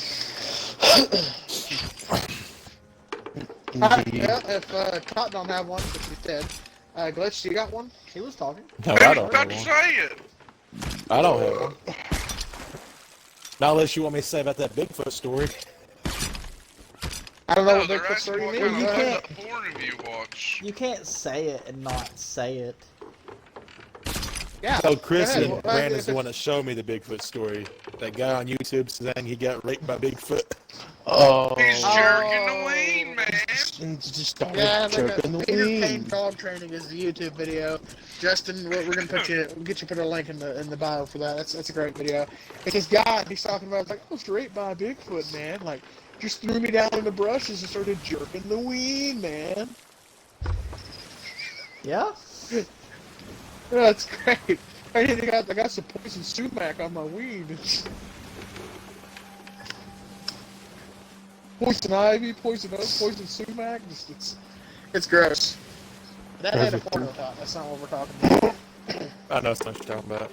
Indeed. Yeah, if Top don't have one, which he's dead. Glitch, you got one? He was talking. No, I I was don't about have to one. say it. I don't have one. Not unless you want me to say about that Bigfoot story. I don't know No, what they're Bigfoot asking story what you kind mean. of You fucked can't- up porn have you watched? You can't say it and not say it. Yeah. So Chris go ahead. and Well, Brandon's the one that showed me the Bigfoot story. That guy on YouTube saying he got raped by Bigfoot. Oh. He's jerking the ween, man. And just started Yeah, they got jerking the Peter Payne wing. dog training is the YouTube video. Justin, we're gonna put a link in the bio for that. That's a great video. It's this guy, and he's talking about, it's like, I was raped by a Bigfoot, man. Like, just threw me down in the brushes and started jerking the ween, man. Yeah. Yeah, that's great. I got some poison sumac on my ween. Poison ivy, poison oak, poison sumac. It's gross. That had a porno thought. That's not what we're talking about. I know what you're talking about.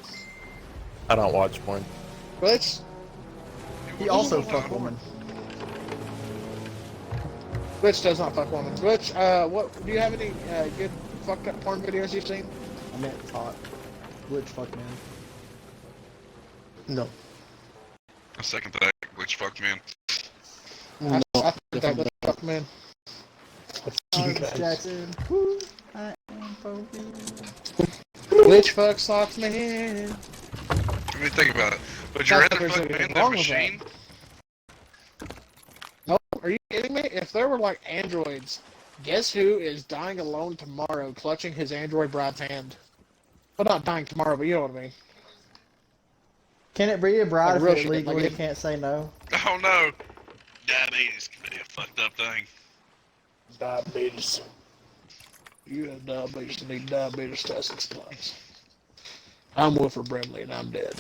I don't watch porn. Glitch? He also fucked woman. Glitch does not fuck women. Glitch, what do you have any good fucked up porn videos you've seen? I meant talk. Glitch fuck man. No. I second that, glitch fuck man. No. I think that was fuck man. Jackson. Woo, I am for you. Glitch fuck socks man. Let me think about it. Would you Not that rather there's fuck anything man than wrong with machine? No, are you kidding me? If there were like androids, guess who is dying alone tomorrow, clutching his android bride's hand? Well, not dying tomorrow, but you know what I mean. Can it be a bride Like if real it shit, legally like it- can't say no? Oh no. Diabetes can be a fucked up thing. Diabetes. You have diabetes and need diabetes testing supplies. I'm Wilford Brimley and I'm dead.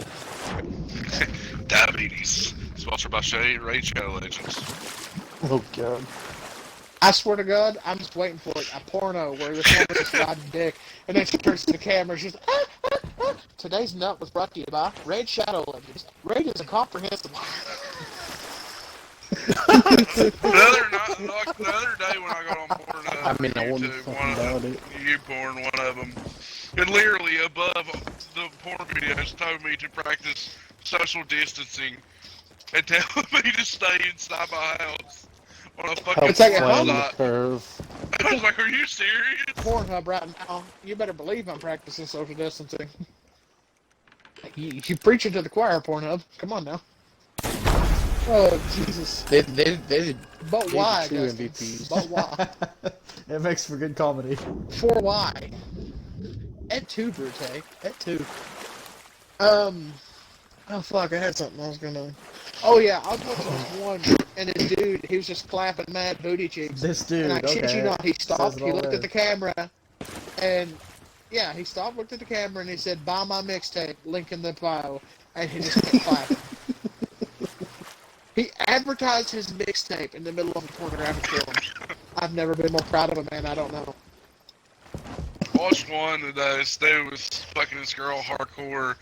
Diabetes. Sponsored by Raid Shadow Legends. Oh god. I swear to God, I'm just waiting for it. A porno where this woman is riding dick, and then she turns to the camera and she's like, Today's nut was brought to you by Raid Shadow Legends. Raid is a comprehensive. The other day when I got on Pornhub, I mean, I wouldn't YouTube, fucking doubt it. YouPorn, one of them, and literally above the porn videos told me to practice social distancing and telling me to stay inside my house on a fucking It's like a porn home site. curve. I was like, are you serious? Pornhub right now. You better believe I'm practicing social distancing. You preaching to the choir, Pornhub. Come on now. Oh, Jesus. They But why, two Justin? MVPs. But why? It makes for good comedy. For why? Ep.2, Brute. Ep.2. Oh fuck, I had something I was gonna... Oh yeah, I was watching this one, and this dude, he was just clapping mad booty cheeks. This dude, And I kid you not, he Says stopped, it he all looked there. at the camera, and... Yeah, he stopped, looked at the camera, and he said, buy my mixtape, link in the bio, and he just kept clapping. He advertised his mixtape in the middle of a pornographic film. I've never been more proud of a man, I don't know. Watched one that this dude was fucking this girl hardcore,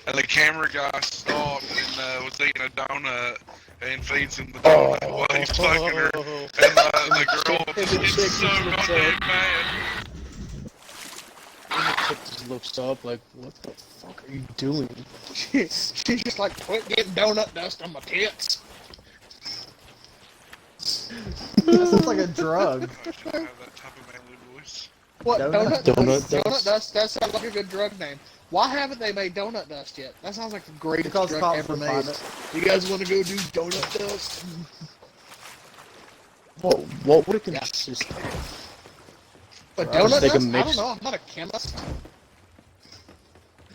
and the camera guy stopped and was eating a donut and feeds him the donut while he's fucking her, and the girl gets so goddamn mad. And the chick just looks up like, what the fuck are you doing? She's just like, quit getting donut dust on my tits. That sounds like a drug. I should have that type of manly voice. What, Donut donut dust? dust? Donut dust? That sounds like a good drug name. Why haven't they made donut dust yet? That sounds like the greatest Because drug cops ever would made. find it. You guys want to go do donut dust? What would it consist of? But Right. donut They dust? can I mix- don't know. I'm not a chemist.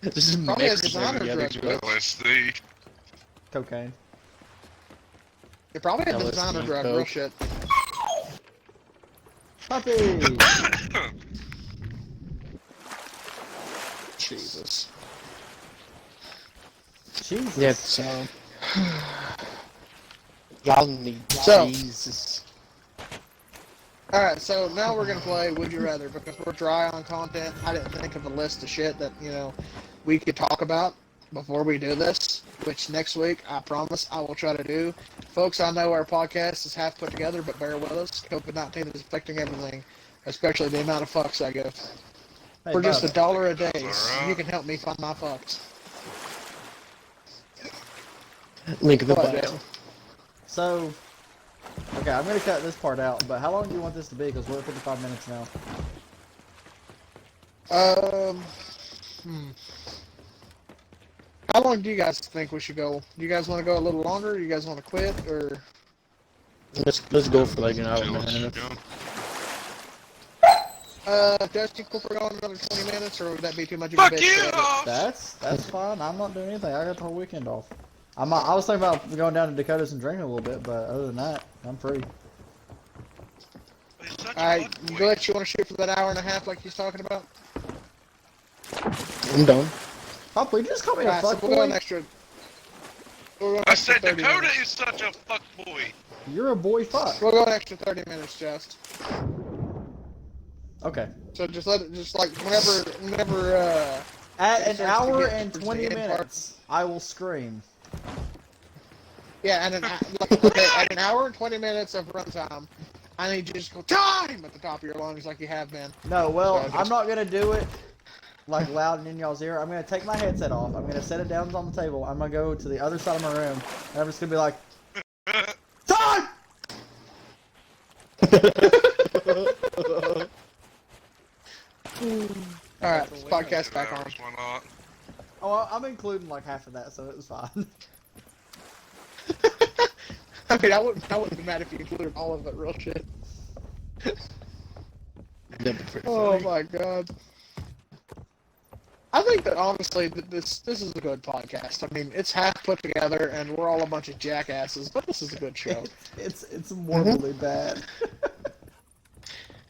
This is Probably has mixed designer together. drugs, bro. LSD. Cocaine. It probably has LSD, designer drug, real coke. shit. Puppy! Jesus. Jesus. Yeah, so... Y'all need So- Jesus. Alright, so now we're gonna play Would You Rather, because we're dry on content. I didn't think of a list of shit that, we could talk about before we do this, which next week, I promise, I will try to do. Folks, I know our podcast is half put together, but bear with us. COVID-19 is affecting everything, especially the amount of fucks I give. Hey, For just Bub, $1 a day, That's alright. you can help me find my fucks. Link in the What, bio. Jason? So, okay, I'm gonna cut this part out, but how long do you want this to be? Because we're at 55 minutes now. long do you guys think we should go? Do you guys want to go a little longer? You guys want to quit, or? Let's go for like an hour Until and a it's half. done. Justin, cool for going another 20 minutes, or would that be too much of a Fuck bitch? yeah! That's fine. I'm not doing anything. I got the whole weekend off. I was thinking about going down to Dakota's and drinking a little bit, but other than that, I'm free. He's such a Alright, fuckboy. Glitch, you want to shoot for that hour and a half like he's talking about? I'm done. Hopefully, you just call me a Alright, so fuck we'll go an boy. extra. We'll go an I extra said 30 Dakota minutes. is such a fuckboy. You're a boy fuck. We'll go an extra 30 minutes, Just. Okay. So just let it, just like whenever, At It an starts to hour get and towards 20 the end part. minutes, I will scream. yeah, and okay, at an hour and 20 minutes of runtime, I need you to just go time at the top of your lungs like you have been. No, well, So just- I'm not gonna do it like loud and in y'all's ear. I'm gonna take my headset off. I'm gonna set it down on the table. I'm gonna go to the other side of my room, and I'm just gonna be like, time! Alright, podcast back on. Why not? Oh, I'm including like half of that, so it's fine. I mean, I wouldn't be mad if you included all of it, real shit. That'd be pretty Oh funny. my god. I think that honestly, this is a good podcast. I mean, it's half put together, and we're all a bunch of jackasses, but this is a good show. It's morbidly bad,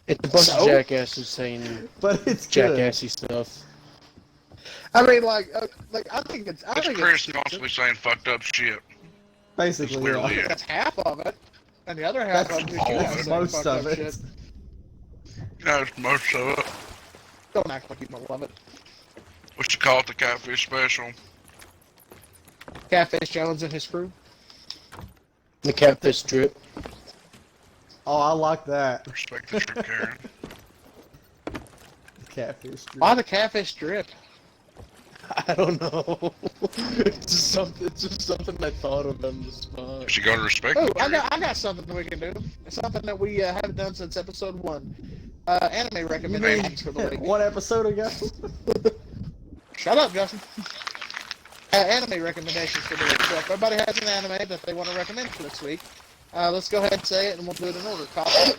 It's a bunch So? of jackasses saying but it's good. jackassy stuff. I mean, like I think it's It's Chris decent. constantly saying fucked up shit. Basically, It's literally yeah. it. That's half of it, and the other half That's of it is all you of guys it. saying most fucked of up it. shit. No, it's most of it. Don't act like you don't love it. We should call it the Catfish Special. Catfish Jones and his crew. The catfish strip. Oh, I like that. Respect that you're Karen. Catfish. Strip. Why the catfish strip? I don't know. It's just something I thought of on the spot. We should go to respect Oh, the I got something we can do. It's something that we haven't done since episode 1. Anime recommendations for the week. One episode ago. Shut up, Justin. Anime recommendations for the week. So if everybody has an anime that they want to recommend for this week, let's go ahead and say it, and we'll do it in order. Copy.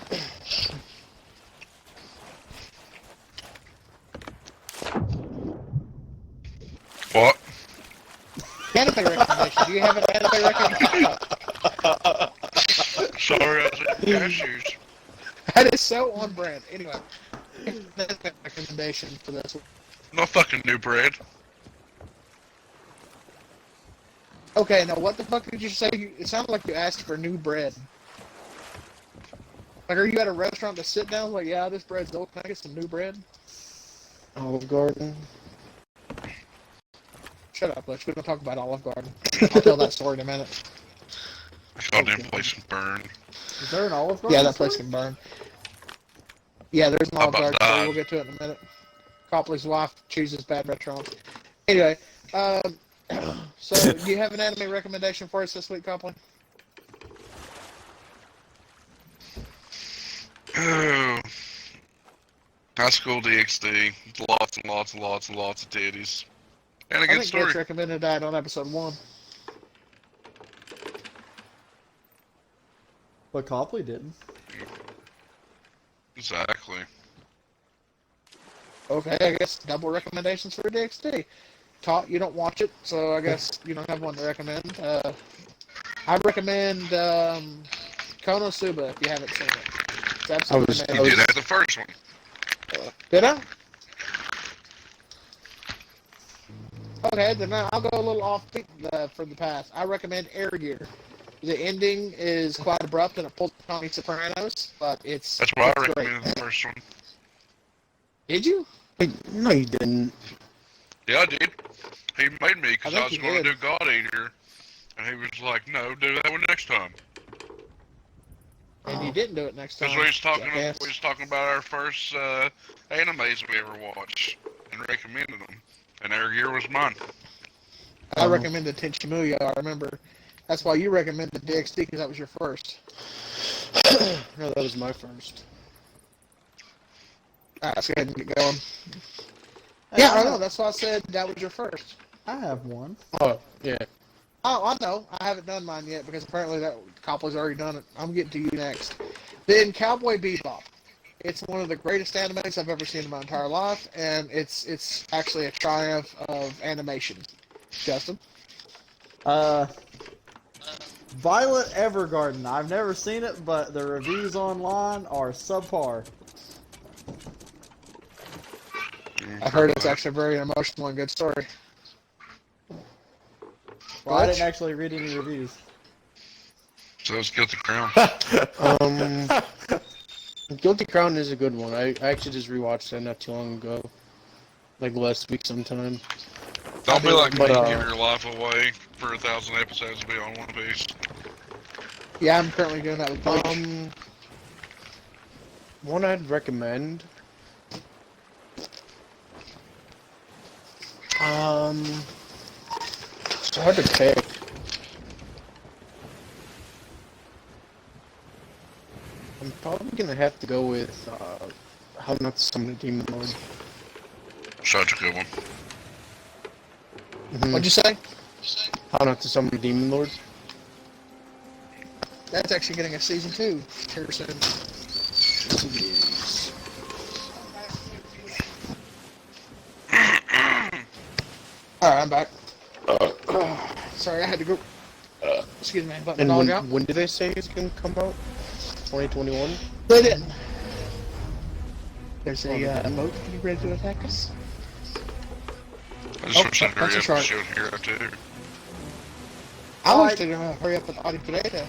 What? Anime recommendation. Do you have an anime recommendation? Sorry, I was in cashews. That is so on brand. Anyway, anime recommendation for this one. No fucking new bread. Okay, now what the fuck did you say? It sounded like you asked for new bread. Like, are you at a restaurant to sit down? Like, yeah, this bread's old. Can I get some new bread? Olive Garden. Shut up, Butch. We don't talk about Olive Garden. I'll tell that story in a minute. Goddamn place can burn. Is there an Olive Garden? Yeah, that place can burn. Yeah, there's an How Olive about Garden that? story. We'll get to it in a minute. Copley's wife chooses bad restaurants. Anyway, so do you have an anime recommendation for us this week, Copley? Oh. High School DxD. Lots and lots and lots and lots of titties. And a I good think story. Glitch recommended that on episode 1. But Copley didn't. Exactly. Okay, I guess double recommendations for DxD. You don't watch it, so I guess you don't have one to recommend. I recommend Konosuba if you haven't seen it. It's absolutely You amazing. did have the first one. Did I? Okay, then I'll go a little off beat from the past. I recommend Air Gear. The ending is quite abrupt and it pulls Tony Sopranos, but it's That's why I great. recommended the first one. Did you? Wait, no, you didn't. Yeah, I did. He made me because I I think was you going to did. do God Eater. And he was like, no, do that one next time. And you didn't do it next time. Because jackass. we was talking about our first animes we ever watched and recommended them. And Air Gear was mine. I recommended Tenchimuyo, I remember. That's why you recommended DxD, because that was your first. No, that was my first. Alright, let's go ahead and get going. Yeah, I know, that's why I said that was your first. I have one. Oh, yeah. Oh, I know. I haven't done mine yet because apparently that Copley's already done it. I'm getting to you next. Then Cowboy Bebop. It's one of the greatest animes I've ever seen in my entire life, and it's actually a triumph of animation. Justin? Uh, Violet Evergarden. I've never seen it, but the reviews online are subpar. I've heard it's actually a very emotional and good story. Well, I didn't actually read any reviews. So it's Guilty Crown. Um, Guilty Crown is a good one. I actually just rewatched that not too long ago. Like last week sometime. Don't be like me But, and give your life away for 1,000 episodes to be on One Piece. Yeah, I'm currently doing that with Bleach. One I'd recommend. It's hard to pick. I'm probably gonna have to go with How Not to Summon a Demon Lord. Such a good one. What'd you say? How Not to Summon a Demon Lord. That's actually getting a season 2 here soon. Yes. Alright, I'm back. Sorry, I had to go. Excuse me, but my And dog out. when did they say it's gonna come out? 2021? They didn't. There's a boat getting ready to attack us. I just wish I'd that's hurry a up shark. and show Hero too. I wish they'd hurry up with Audi Pineda.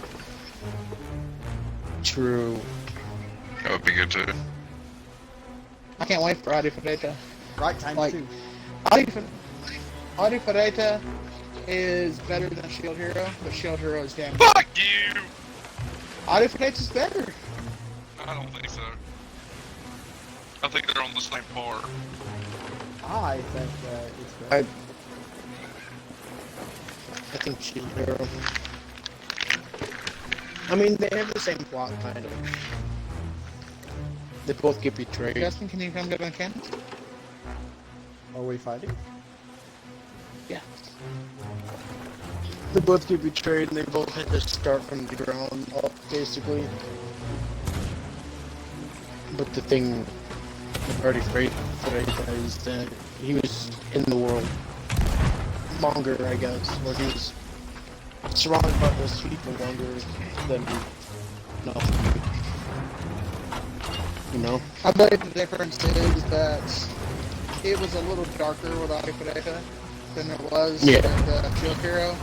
True. That would be good too. I can't wait for Audi Pineda. Right time Like- too. Audi Pineda is better than Shield Hero, but Shield Hero is damn good. Fuck you! Audi Pineda's better. I don't think so. I think they're on the same par. I think that it's I better. think Shield Hero. I mean, they have the same plot, kind of. They both get betrayed. Justin, can you come get on camera? Are we fighting? Yeah. They both get betrayed, and they both had to start from the ground up, basically. But the thing with Artie Freitas is that he was in the world longer, I guess, where he was surrounded by those people longer than nothing. You know? I believe the difference is that it was a little darker with Audi Pineda than it was with Shield Hero.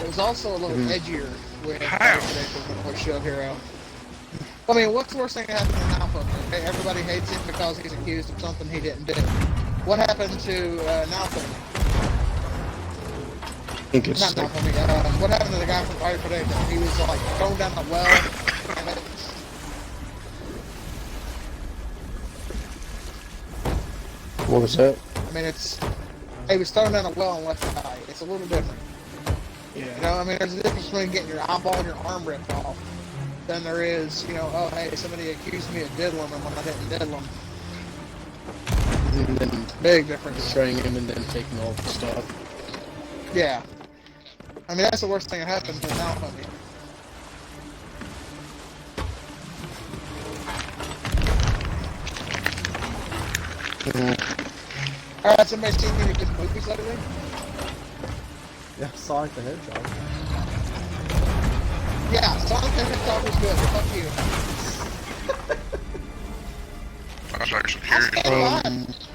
It was also a little edgier with Audi Pineda than with Shield Hero. I mean, what's the worst thing that happened in Alpha? Okay, everybody hates him because he's accused of something he didn't do. What happened to Nalpha? I think it's Not like, Nalpha, what happened to the guy from Audi Pineda? He was like thrown down the well. And then, what was that? I mean, he was thrown down a well and left to die. It's a little different. You know, I mean, there's a difference between getting your eyeball and your arm ripped off than there is, you know, oh, hey, somebody accused me of diddling him when I didn't diddle him. And then Big difference. betraying him and then taking all the stuff. Yeah. I mean, that's the worst thing that happened to Alpha. Alright, somebody seen any good movies lately? Yeah, Sonic the Hedgehog. Yeah, Sonic the Hedgehog was good. Fuck you. I was actually I curious. stand by it.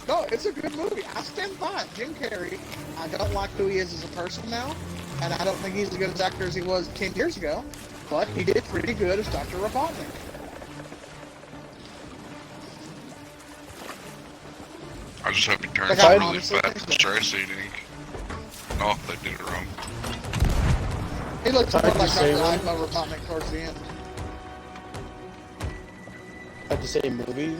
No, it's a good movie. I stand by it. Jim Carrey, I don't like who he is as a person now, and I don't think he's as good as actor as he was 10 years ago, but he did pretty good as Dr. Robotnik. I just hope he turns Like, out I really honestly fat think and so. stress eating. No, they did it wrong. He looks more Hard to like say, Dr. man. Ivo Robotnik towards the end. I'd say movie.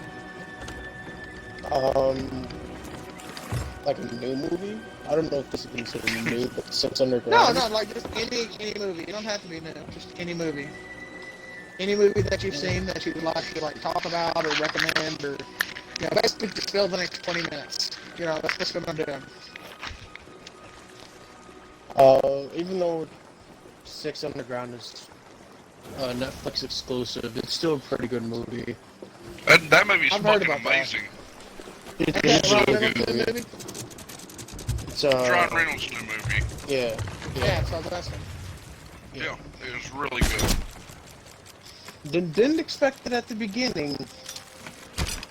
Like a new movie? I don't know if this is considered new, but Six No, Underground. no, like just any movie. You don't have to be new. Just any movie. Any movie that you've seen that you would like to like talk about or recommend or, you know, basically just fill the next 20 minutes. You know, that's what I'm doing. Even though Six Underground is Netflix exclusive, it's still a pretty good movie. That movie's I've heard fucking about that. amazing. It's Ain't that so Ryan good. Reynolds new movie? It's Ryan Reynolds' new movie. yeah. Yeah, so I was asking. Yeah, it was really good. Didn't expect it at the beginning.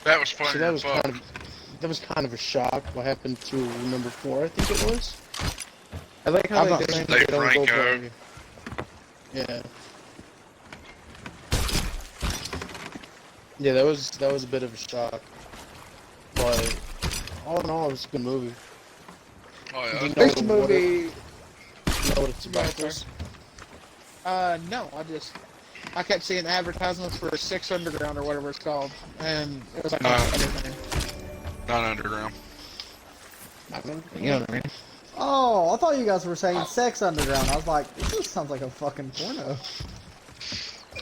That was funny So that as was fuck. kind of a shock. What happened to number 4? I think it was. I like how I've not they seen Dave don't go Franco. by. Yeah. Yeah, that was a bit of a shock. But all in all, it was a good movie. Oh yeah. Did you This know what movie, you know what it's Go about, ahead, Chris? no, I kept seeing advertisements for Six Underground or whatever it's called, and it was like, everything. Not Underground. You know what I mean? Oh, I thought you guys were saying Sex Underground. I was like, this just sounds like a fucking porno.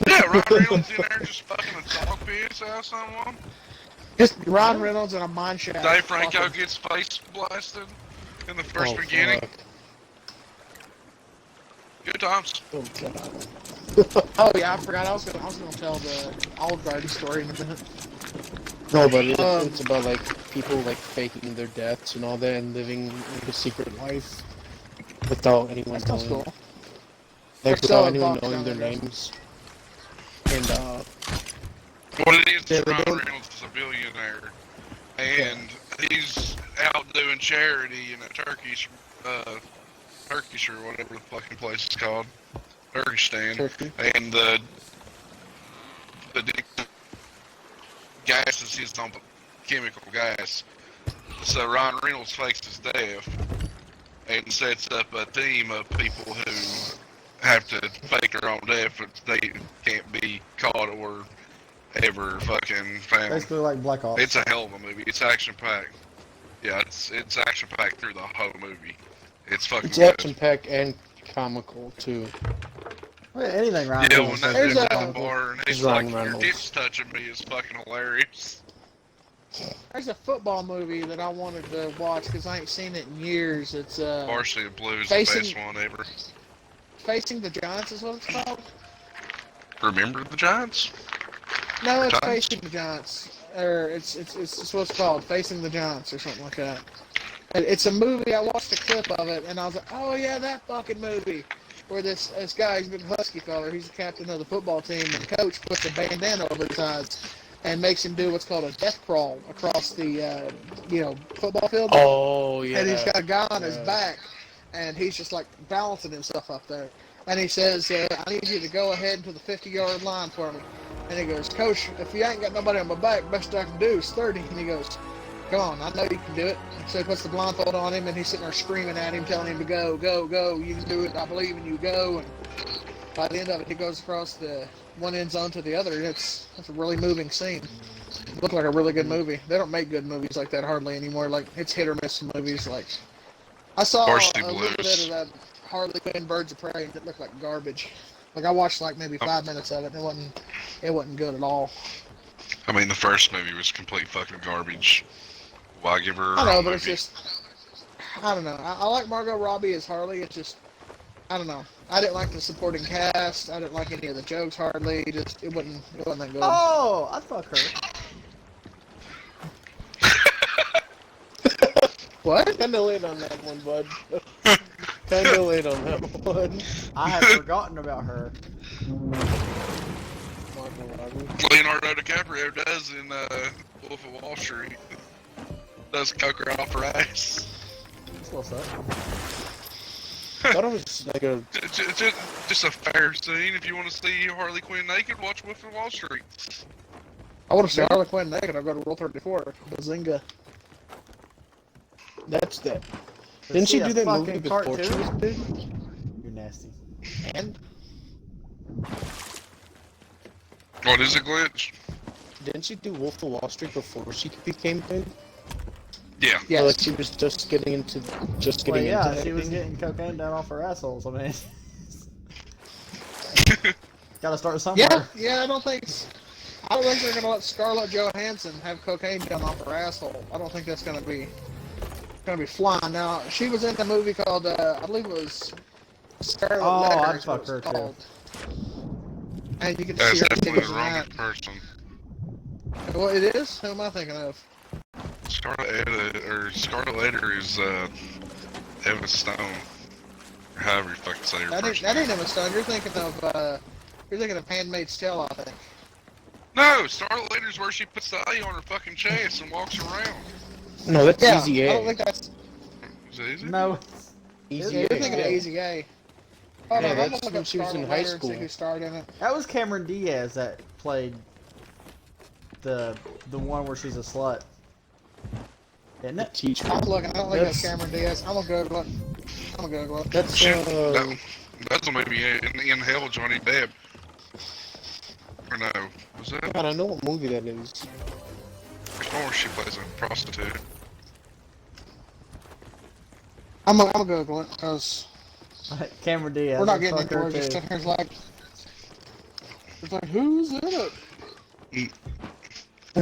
Yeah, Ryan Reynolds in there just fucking a dog piss out of someone. Just Ron Reynolds and a mine shaft. Dave Franco Fucking- gets face blasted in the first Oh, beginning. fuck. Good times. Oh, God. Oh yeah, I forgot. I was gonna tell the Olive Garden story in a minute. No, but it's about like people like faking their deaths and all that and living like a secret life without anyone That sounds knowing. cool. Like They're without selling anyone box knowing their down there. names. And What it is, Yeah, they Ryan don't- Reynolds is a billionaire, and he's out doing charity in a Turkish or whatever the fucking place is called, Turkistan, Turkey. and the gas is his own chemical gas. So Ryan Reynolds fakes his death and sets up a team of people who have to fake their own death, but they can't be caught or ever fucking found. Basically like Black Ops. It's a hell of a movie. It's action packed. Yeah, it's action packed through the whole movie. It's fucking It's good. action packed and comical too. Well, anything Ryan Yeah, Reynolds when does they There's do is at the a- comical. bar and he's It's like, Ryan your Reynolds. dick's touching me is fucking hilarious. There's a football movie that I wanted to watch because I ain't seen it in years. It's Varsity Blues, Facing- the best one ever. Facing the Giants is what it's called. Remember the Giants? No, it's Giants? Facing the Giants, or it's what it's called, Facing the Giants or something like that. It's a movie. I watched a clip of it and I was like, oh yeah, that fucking movie. Where this guy, he's a big husky feller, he's the captain of the football team, and the coach puts a bandana over his eyes and makes him do what's called a death crawl across the football field. Oh yeah. And he's got a guy on his Yeah. back, and he's just like balancing himself up there. And he says, I need you to go ahead to the 50-yard line for me. And he goes, Coach, if you ain't got nobody on my back, best I can do is 30. And he goes, come on, I know you can do it. So he puts the blindfold on him, and he's sitting there screaming at him, telling him to go, go, go. You can do it. I believe in you. Go. And by the end of it, he goes across the one end zone to the other. And it's a really moving scene. It looked like a really good movie. They don't make good movies like that hardly anymore. Like, it's hit or miss movies. Like, I saw Varsity a little Blues. bit of that Harley Quinn Birds of Prey, and it looked like garbage. Like, I watched like maybe 5 minutes of it, and it wasn't good at all. I mean, the first movie was complete fucking garbage. Why give her? I know, own but it's movie? just, I don't know. I like Margot Robbie as Harley. It's just, I don't know. I didn't like the supporting cast. I didn't like any of the jokes hardly. Just it wasn't that good. Oh, I'd fuck her. What? Kinda late on that one, bud. Kinda late on that one. I had forgotten about her. Margot Robbie. Leonardo DiCaprio does in Wolf of Wall Street. Does coke her off her ass. That's what's up. Thought it was like a Just a fair scene. If you want to see Harley Quinn naked, watch Wolf of Wall Street. I want to see Harley Quinn naked. I'll go to Rule 34. Bazinga. that's that. To Didn't see she a do that movie fucking before cartoon? she was big? You're nasty. And What is it, Glitch? Didn't she do Wolf of Wall Street before she became big? Yeah. yes, Or like she was just getting into Well, into yeah, she was acting? getting cocaine down off her assholes. I mean, gotta start somewhere. yeah. I don't think they're gonna let Scarlett Johansson have cocaine down off her asshole. I don't think that's gonna be gonna be flying. Now, she was in a movie called, I believe it was Scarlet Oh, Letter. I'd is what fuck it's her, too. called. And you can see That's her definitely titties the in wrong that. person. Well, it is? Who am I thinking of? Scarlet Letter is Emma Stone. Or however you fucking say her That first ain't name. Emma Stone. You're thinking of Handmaid's Tale, I think. No, Scarlet Letter's where she puts the A on her fucking chest and walks around. No, that's Yeah, Easy I A. don't think that's. Is it easy? No. Easy You're A. thinking yeah. of Easy A. Hold Yeah, on, I'm that's gonna look when up she was in Scarlet high Letter and see school. who starred in it. That was Cameron Diaz that played the one where she's a slut. Isn't it? Teacher. I'm looking. I don't think that's That's- Cameron Diaz. I'm gonna Google it. That's That's maybe in Hell, Johnny Depp. Or no, was that? God, I know what movie that is. Or she plays a prostitute. I'm gonna Google it because Cameron Diaz. we're not I'd getting fuck her, anywhere. Just too. sitting here it's like who's in it?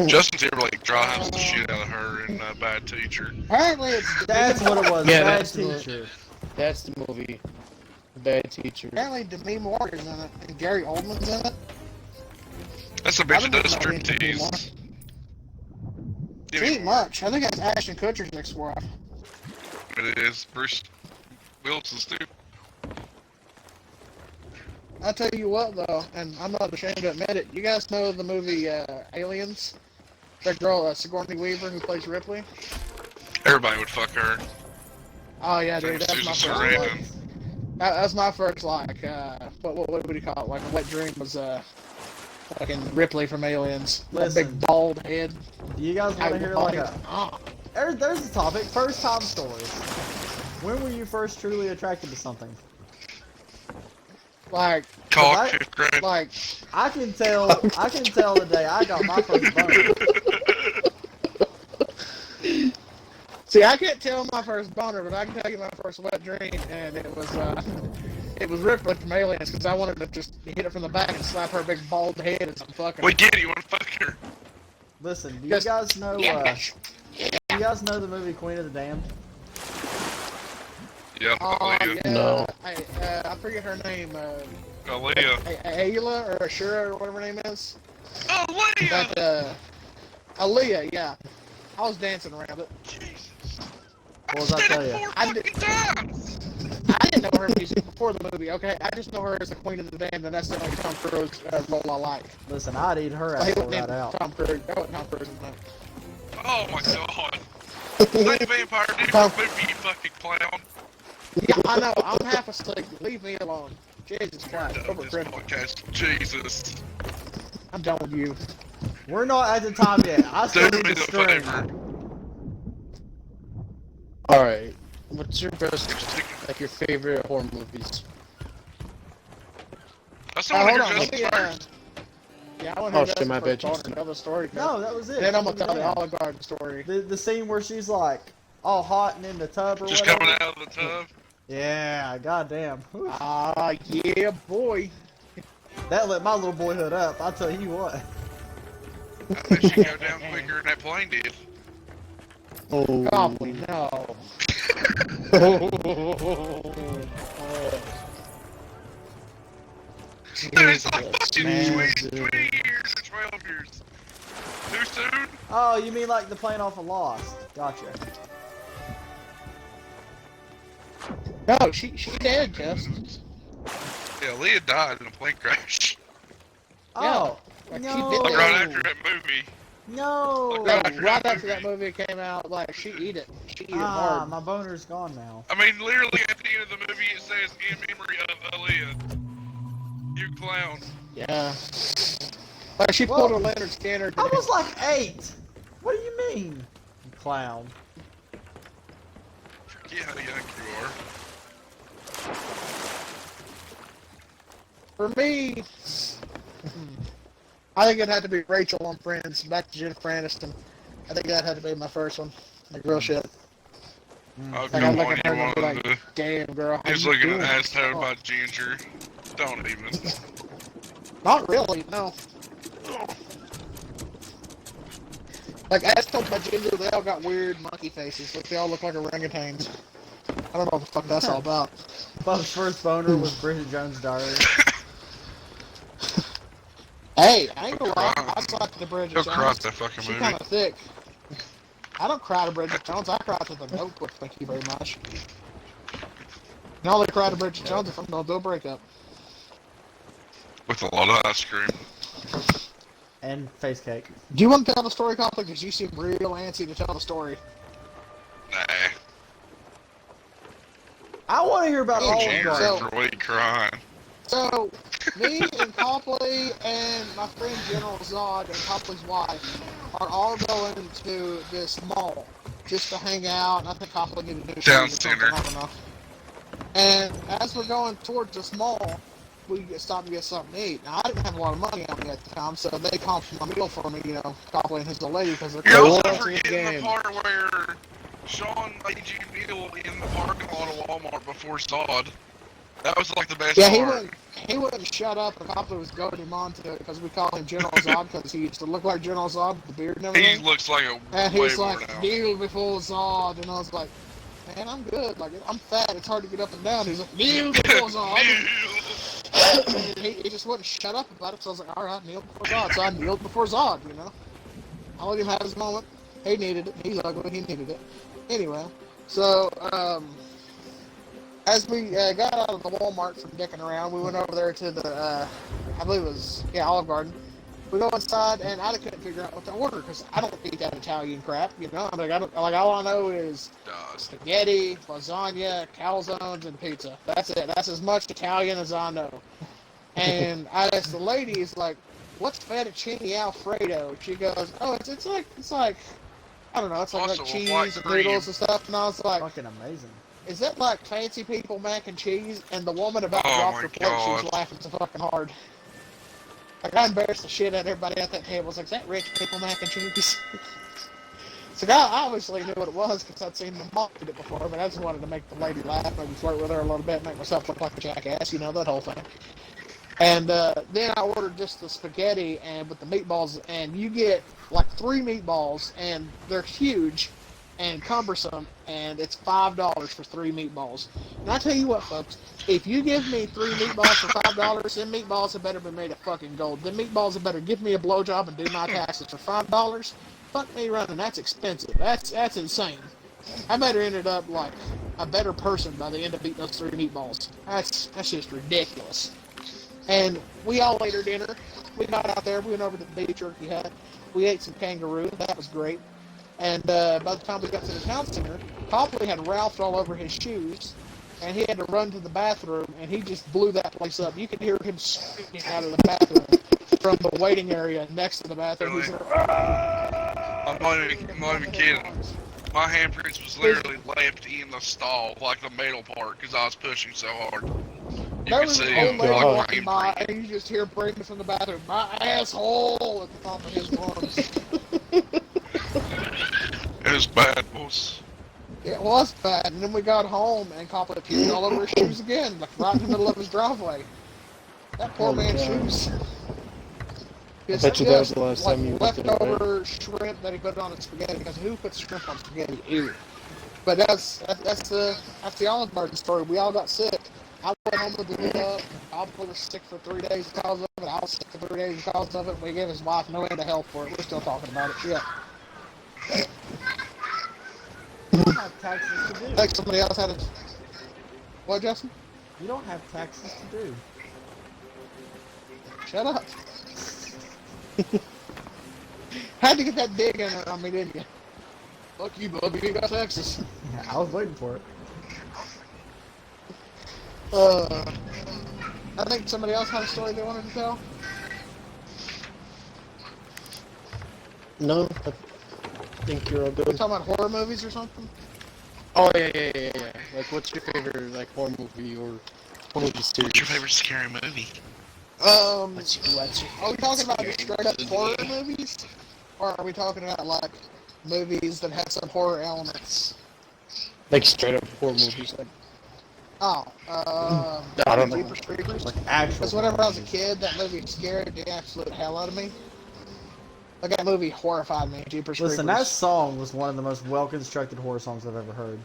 Justin Timberlake drives the shit out of her in Bad Teacher. Apparently, it's That's what it was. Yeah, Bad that's the- teacher. That's the movie. Bad Teacher. apparently Demi Moore is in it and Gary Oldman's in it. That's a I bitch that don't does know any Demi Moore. striptease. She ain't much. I think that's Ashton Kutcher's ex-wife. It is Bruce Wilson's too. I tell you what, though, and I'm not ashamed to admit it. You guys know the movie Aliens? That girl, Sigourney Weaver, who plays Ripley. Everybody would fuck her. Oh yeah, dude, that's Susan my first. Sarandon. That's my first what would you call it? Like a wet dream was fucking Ripley from Aliens. That Listen. big bald head. Do you guys want to hear like a... There's a topic. First time stories. When were you first truly attracted to something? like Cock, 5th grade. like I can tell the day I got my first boner. see, I can't tell my first boner, but I can tell you my first wet dream, and it was Ripley from Aliens because I wanted to just hit it from the back and slap her big bald head and some fucking. We get it, you wanna fuck her? Listen, do you Just- guys know Yeah. do you guys know the movie Queen of the Damned? Yeah, Aaliyah. Yeah. No. I forget her name. Aaliyah. Ayla or Ashura or whatever her name is. Aaliyah! That Aaliyah, yeah. I was dancing around it. Jesus. What was I tell you? Four I fucking did- times! I didn't know her music before the movie, okay? I just know her as the Queen of the Damned, and that's the only Tom Cruise role I like. Listen, I'd eat her Well, he asshole wasn't right out. Tom Cruise. That wasn't Tom Cruise, no. Oh my god. That vampire different movie, you fucking clown. Yeah, I know. I'm half asleep. Leave me alone. Jesus Christ. Done this Overcritical. podcast. Jesus. I'm done with you. We're not at the time yet. I still Do need me the the string. favor. Alright. What's your best, like your favorite horror movies? I still want to hold hear on. Justin's Let me, first. Yeah, I want Oh, to shit, my bad, tell the story. No, that was it. Then I'm going to Queen tell of the the Damned. Olive Garden story. The scene where she's like all hot and in the tub or Just whatever. coming out of the tub. Yeah, goddamn. Whew. Ah, yeah, boy. That lit my little boyhood up. I'll tell you what. I bet she go down quicker than that plane did. Oh. Probably no. It's like fucking man. 20 years or 12 years. Too soon? Oh, you mean like the plane off of Lost? Gotcha. No, she dead, Jess. Yeah, Leah died in a plane crash. Oh, Like, she no. did Like right after that movie. No. Like, Right after that movie came out, like, she eat it. She eat it Ah, hard. my boner's gone now. I mean, literally at the end of the movie it says, in memory of Aaliyah. You clown. Yeah. Like, she pulled a Leonard Skinner. I was like 8. What do you mean? You clown. Forget how young you are. For me, I think it'd have to be Rachel on Friends, back to Jennifer Aniston. I think that had to be my first one. Like, real shit. Oh, Like, come I'm on, looking at her you and be wanted like, to... damn, girl. how He's you looking at doing? asshole Oh, by Ginger. Don't even. Not really, no. Like, as told by Ginger, they all got weird monkey faces. Like, they all look like orangutans. I don't know what the fuck that's all about. Bub's first boner was Bridget Jones' Diary. Hey, I ain't gonna lie. cry. I slapped the Bridget He'll cry Jones. at that fucking She movie. kind of thick. I don't cry to Bridget Jones. I cry to the Notebook. Thank you very much. I only cry to Bridget Jones if I'm gonna do a breakup. With a lot of ice cream. And face cake. Do you want to tell the story, Copley? Because you seem real antsy to tell the story. Nah. I want to hear about all of Ginger them. So- for weed crying. So, me and Copley and my friend General Zod and Copley's wife are all going to this mall just to hang out. And I think Copley needed to do Town something, center. I don't know. And as we're going towards this mall, we get stopped to get something to eat. Now, I didn't have a lot of money on me at the time, so they comped my meal for me, you know, Copley and his old lady, because they're You're also close. forgetting the game. part where Sean made you kneel in the parking lot of Walmart before Zod. That was like the best Yeah, part. he wouldn't shut up, and Copley was goading him on to it, because we call him General Zod, because he used to look like General Zod with the beard and He everything. looks like a And way he's more like, now. kneel before Zod, and I was like, man, I'm good. Like, I'm fat. It's hard to get up and down. He's like, kneel before Zod. And he just wouldn't shut up about it. So I was like, all right, kneel before Zod. So I kneeled before Zod, you know. I let him have his moment. He needed it. He's ugly. He needed it. Anyway, so as we got out of the Walmart from dicking around, we went over there to the, I believe it was, Olive Garden. We go inside, and I couldn't figure out what to order because I don't eat that Italian crap, you know. I don't, like, all I know is spaghetti, lasagna, calzones, and pizza. That's it. That's as much Italian as I know. And I asked the lady, "Is like, what's fettuccine Alfredo?" She goes, "Oh, it's like I don't know, it's like Also, cheese white and cream. noodles and stuff." And I was like, Fucking amazing. "Is that like fancy people mac and cheese?" And the woman about Oh dropped my her plate. She was God. laughing so fucking hard. Like, I embarrassed the shit out of everybody at that table. I was like, "Is that rich people mac and cheese?" So I obviously knew what it was because I'd seen the mom did it before, but I just wanted to make the lady laugh, maybe flirt with her a little bit, make myself look like a jackass, you know, that whole thing. And then I ordered just the spaghetti and with the meatballs, and you get like 3 meatballs, and they're huge and cumbersome, and it's $5 for 3 meatballs. And I tell you what, folks, if you give me 3 meatballs for $5, then meatballs have better be made of fucking gold. Then meatballs have better give me a blowjob and do my taxes for $5. Fuck me running, that's expensive. That's insane. I better ended up like a better person by the end of eating those 3 meatballs. That's just ridiculous. And we all ate our dinner. We got out there. We went over to the beef jerky hut. We ate some kangaroo. That was great. And by the time we got to the town center, Copley had Ralph all over his shoes, and he had to run to the bathroom, and he just blew that place up. You could hear him screaming out of the bathroom from the waiting area next to the bathroom. He's like, I'm not even kidding. My handprints was literally left in the stall, like the middle part, because I was pushing so hard. You there can was see an old him lady like walking by, handprint. and you just hear Brandon from the bathroom, "My asshole," at the top of his lungs. It was bad, boys. It was bad, and then we got home, and Copley puked all over his shoes again, like right in the middle of his driveway. That poor Oh, man's God. shoes. I bet you that was the last like time you looked at it, right? leftover shrimp that he put on his spaghetti. Because who puts shrimp on spaghetti? Ew. But that's the Olive Garden story. We all got sick. I went home to blew up. Copley was sick for 3 days because of it. I was sick for 3 days because of it. We gave his wife no end of help for it. We're still talking about it. Yeah. You don't have taxes to I do. think somebody else had a. What, Justin? You don't have taxes to do. Shut up. Had to get that dig in there on me, didn't you? Fuck you, bub. You ain't got Texas. Yeah, I was waiting for it. I think somebody else had a story they wanted to tell. No, I think you're all We're good. talking about horror movies or something. Oh, yeah. Like, what's your favorite, like, horror movie or movie series? What's your favorite scary movie? What's your Are we talking about just scary straight up horror movie? movies? Or are we talking about, like, movies that had some horror elements? Like, straight up horror movies, like... Oh, I don't know. Jeepers Creepers. Like actual. Because whenever I was a movies. kid, that movie scared the absolute hell out of me. Like that movie horrified me. Jeepers Listen, that Creepers. song was one of the most well-constructed horror songs I've ever heard.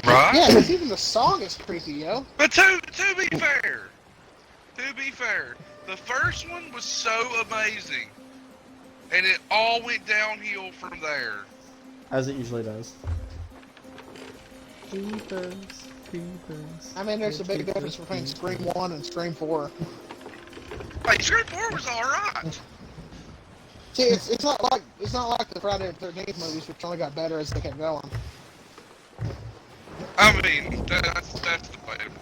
Right? Yeah, because even the song is creepy, yo. But to be fair, the first one was so amazing, and it all went downhill from there. As it usually does. Creepers, creepers. I mean, there's a big difference between Scream 1 and Scream 4. Like Scream 4 was alright. See, it's not like the Friday the 13th movies, which only got better as they kept going. I mean, that's debatable.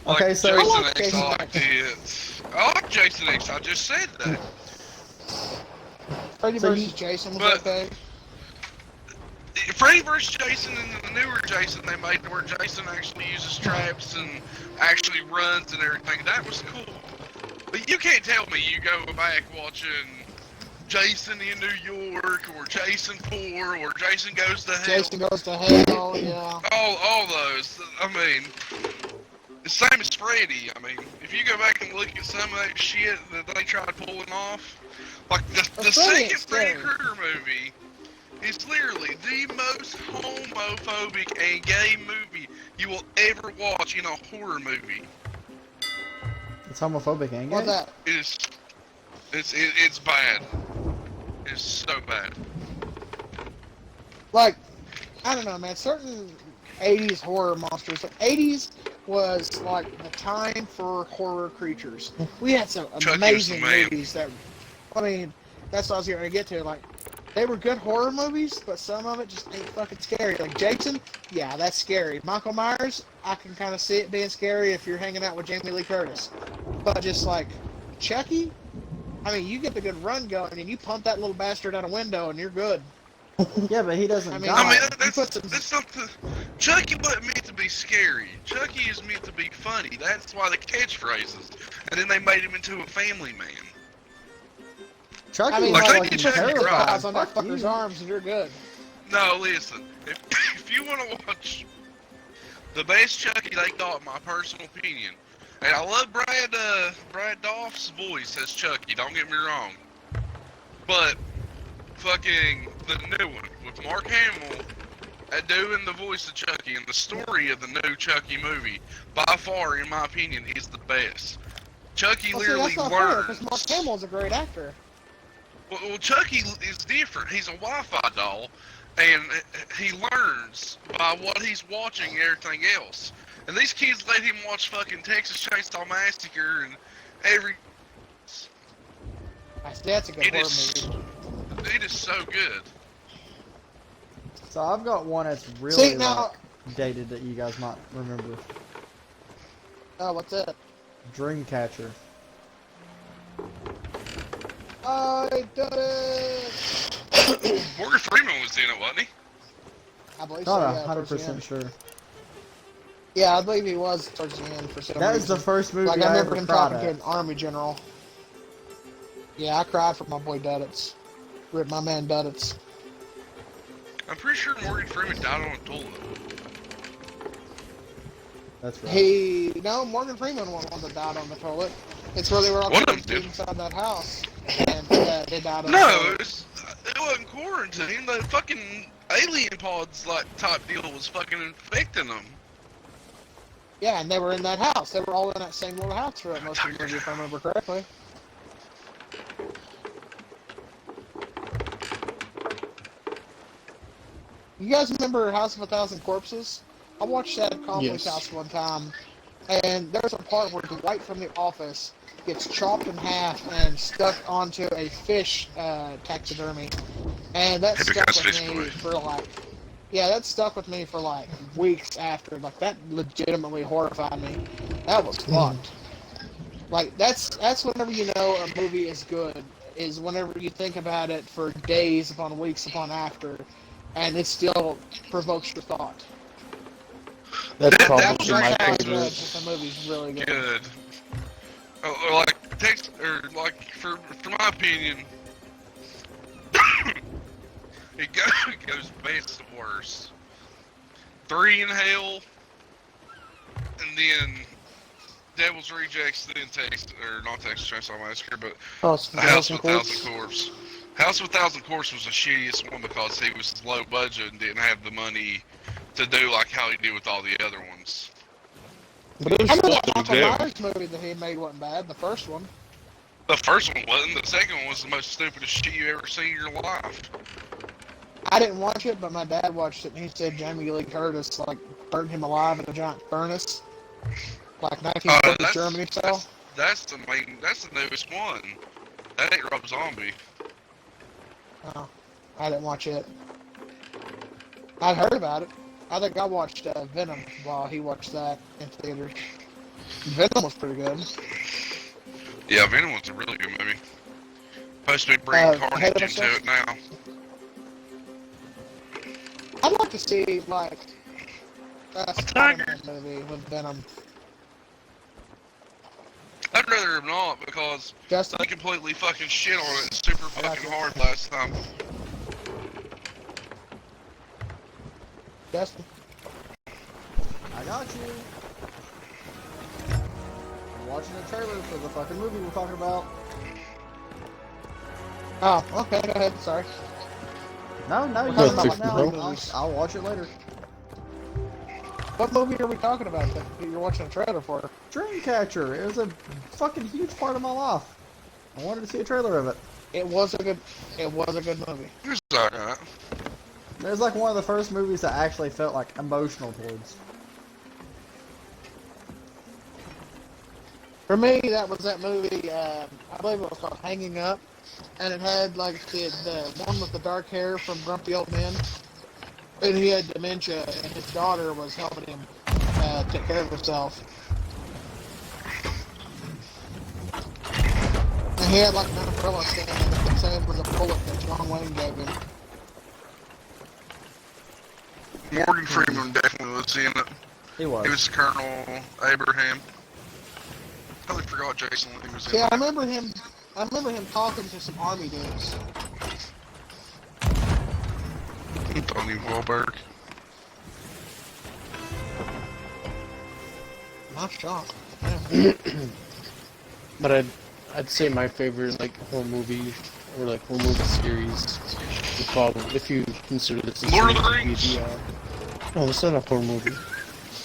Like, Okay, so- Jason I like X, Jason I liked it. I like Jason X, I just said that. Freddy So vs. Jason was but- okay. Freddy vs. Jason and the newer Jason they made where Jason actually uses traps and actually runs and everything, that was cool. But you can't tell me you go back watching Jason in New York or Jason 4 or Jason Goes to Hell. Jason Goes to Hell, yeah. All those. I mean, the same as Freddy. I mean, if you go back and look at some of that shit that they tried pulling off, like the Freddy second ain't Freddy scary. Krueger movie is literally the most homophobic and gay movie you will ever watch in a horror movie. It's homophobic, ain't What's it? that? It's bad. It's so bad. Like, I don't know, man. Certain 80s horror monsters. Like, 80s was like the time for horror creatures. We had some Chucky was amazing the man. movies that, I mean, that's what I was going to get to. Like, they were good horror movies, but some of it just ain't fucking scary. Like Jason, yeah, that's scary. Michael Myers, I can kind of see it being scary if you're hanging out with Jamie Lee Curtis. But just like Chucky, I mean, you get the good run going and you pump that little bastard out a window and you're good. Yeah, but he doesn't I mean, die. I mean, you put some- that's not the... Chucky wasn't meant to be scary. Chucky is meant to be funny. That's why the catchphrases. And then they made him into a family man. Chucky I mean, was like, they fucking can check your terrifying. eyes on that Fuck fucker's you. arms and you're good. No, listen. If you want to watch the best Chucky they got, in my personal opinion, and I love Brad Dourif's voice as Chucky, don't get me wrong. But fucking the new one with Mark Hamill doing the voice of Chucky and the story of the new Chucky movie, by far, in my opinion, is the best. Chucky Well, see, literally that's not fair learns. because Mark Hamill's a great actor. Well, Chucky is different. He's a Wi-Fi doll, and he learns by what he's watching and everything else. And these kids let him watch fucking Texas Chainsaw Massacre and every... That's a good It horror is, movie. it is so good. So I've got one that's really See, now, like, dated that you guys might remember. oh, what's that? Dreamcatcher. I did it! Morgan Freeman was in it, wasn't he? I believe so, Not yeah, towards the 100% end. sure. Yeah, I believe he was towards the end for some That reason. is the first movie Like, I I remember ever him cried talking to at. an army general. Yeah, I cried for my boy Duddits. Rip my man Duddits. I'm pretty sure Morgan Freeman died on a toilet. That's right. No, Morgan Freeman was one that died on the toilet. It's where they were all One of them quarantined did. inside that house. And they died on the No, toilet. it wasn't quarantine. The fucking alien pods like type deal was fucking infecting them. Yeah, and they were in that house. They were all in that same little house for most of the movie, if I remember correctly. You guys remember House of a Thousand Corpses? I watched that at Conley's Yes. house one time, and there's a part where Dwight from The Office gets chopped in half and stuck onto a fish taxidermy, and that Hey, stuck because with fish me boy. for like, yeah, that stuck with me for like weeks after. Like that legitimately horrified me. That was fucked. Like that's whenever you know a movie is good, is whenever you think about it for days upon weeks upon after, and it still provokes your thought. That's That probably was my like That's how I Texas. judge favorite. if a movie's really good. Good. Like text or like for my opinion, it goes best to worst. 3 in Hell, and then Devil's Rejects, then Texas, or not Texas Chainsaw Massacre, but House of a House of Thousand a Thousand Corpses. Corpse. House of a Thousand Corpse was the shittiest one because he was low budget and didn't have the money to do like how he did with all the other ones. But it was I know still that Michael good. Myers movie that he made wasn't bad. The first one. The first one wasn't. The second one was the most stupidest shit you ever seen in your life. I didn't watch it, but my dad watched it, and he said Jamie Lee Curtis like burned him alive in a giant furnace, like 1940s Germany style. That's the newest one. That ain't Rob Zombie. Oh, I didn't watch it. I'd heard about it. I think I watched Venom while he watched that in theaters. Venom was pretty good. Yeah, Venom was a really good movie. Supposed to be bringing Carnage into it now. I'd like to see like a Spider-Man movie with Venom. I'd rather him not because Justin? they completely fucking shit on it super fucking hard last time. Justin? I got you. I'm watching the trailer for the fucking movie we're talking about. Oh, okay, go ahead. Sorry. No, you talking can about now. movies. I'll watch it later. What movie are we talking about that you're watching a trailer for? Dreamcatcher. It was a fucking huge part of my life. I wanted to see a trailer of it. It was a good movie. Here's that. It was like one of the first movies that actually felt like emotional towards. For me, that was that movie, I believe it was called Hanging Up, and it had like the one with the dark hair from Grumpy Old Men, and he had dementia, and his daughter was helping him take care of herself. And he had like an umbrella stand that kept saying it was a bullet that John Wayne gave him. Morgan Freeman definitely was in it. He was. He was Colonel Abraham. I totally forgot Jason Lee was in Yeah, it. I remember him talking to some army dudes. Tony Wahlberg. Nice shot. But I'd say my favorite like horror movie or like horror movie series would probably, if you consider this a Lord of the series, would be, no, it's not a horror movie.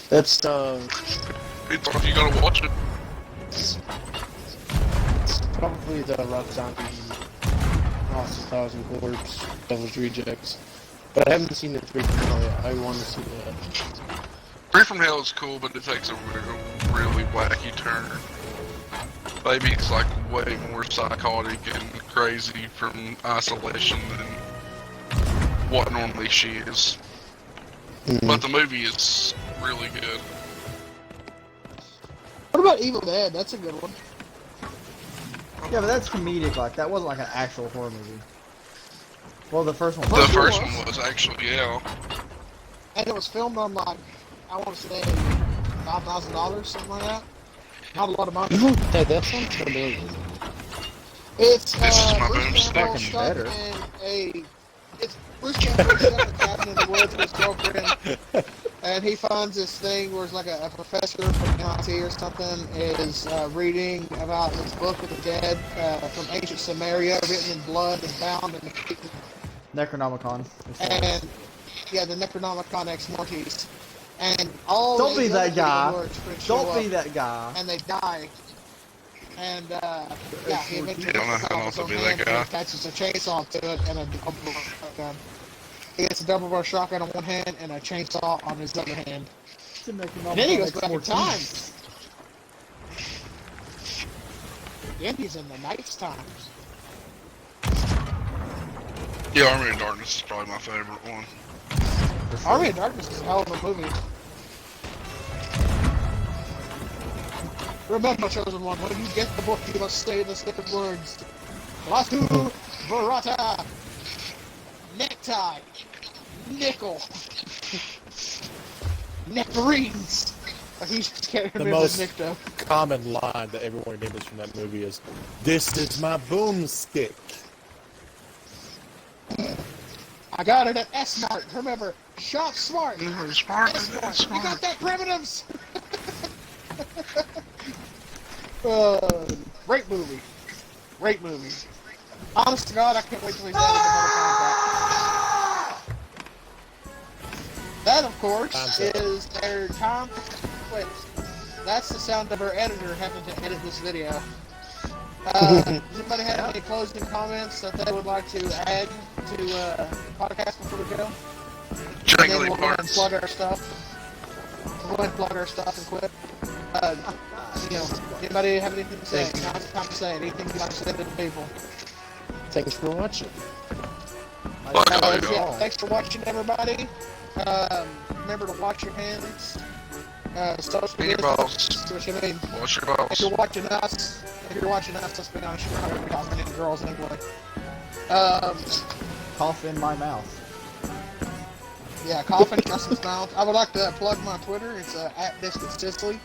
That's It's, you gotta watch it. it's probably the Rob Zombie House of a Thousand Corpse, Devil's Rejects. But I haven't seen the 3 from hell yet. I want to see that. Free from Hell is cool, but it takes a really wacky turn. Baby's like way more psychotic and crazy from isolation than what normally she is. But the movie is really good. What about Evil Dead? That's a good one. Yeah, but that's comedic. Like that wasn't like an actual horror movie. Well, the first one. The Was. first one was actually, yeah. And it was filmed on like, I want to say $5,000, something like that. Not a lot of money. Hey, that sounds familiar. It's This is my Bruce boomstick. Campbell Fucking stuck better. in it's Bruce Campbell stuck in a cabin in the woods with his girlfriend, and he finds this thing where it's like a professor from MIT or something is reading about this book of the dead from ancient Samaria, written in blood and bound in the Necronomicon. and yeah, the Necronomicon Ex Mortis, and all Don't be these that other guy. words show Don't be up, that guy. and they die. And yeah, he eventually I don't know how not to be that guy. He attaches a chainsaw to it and a double barrel shotgun. He gets a double barrel shotgun on one hand and a chainsaw on his other hand. And then he goes back in time. Then he's in the night's times. Yeah, Army of Darkness is probably my favorite one. Army of Darkness is a hell of a movie. Remember, chosen one, when you get the book, you must say the sacred words. Latu, Verata, necktie, nickel, nectarines. He just can't The remember most Nicto. common line that everyone remembers from that movie is, "This is my boomstick." I got it at S-Mart. Remember, shop smart. Smart, S-Mart. smart. You got that, primitives? Great movie. Great movie. Honest to God, I can't wait till he's added another contract. That, of course, is their time quit. That's the sound of our editor having to edit this video. Does anybody have any closing comments that they would like to add to the podcast before we go? And then we'll go ahead and plug our stuff. We'll go ahead and plug our stuff and quit. Anybody have anything to say? Now's the time to say anything you'd like to say to the people. Thanks for watching. Thanks for watching, everybody. Remember to wash your hands. Social your balls. What you mean? Wash your balls. If you're watching us, let's be honest, you're not going to be talking to girls anyway. Cough in my mouth. Yeah, cough in Justin's mouth. I would like to plug my Twitter. It's at Biscuit Sizzly.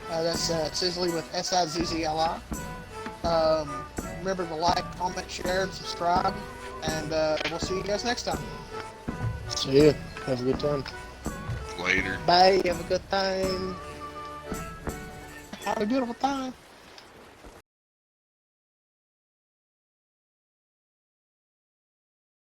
That's Sizzly with Sizzli. Remember to like, comment, share, and subscribe. And we'll see you guys next time. See ya. Have a good time. Later. Bye. Have a good time. Have a beautiful time.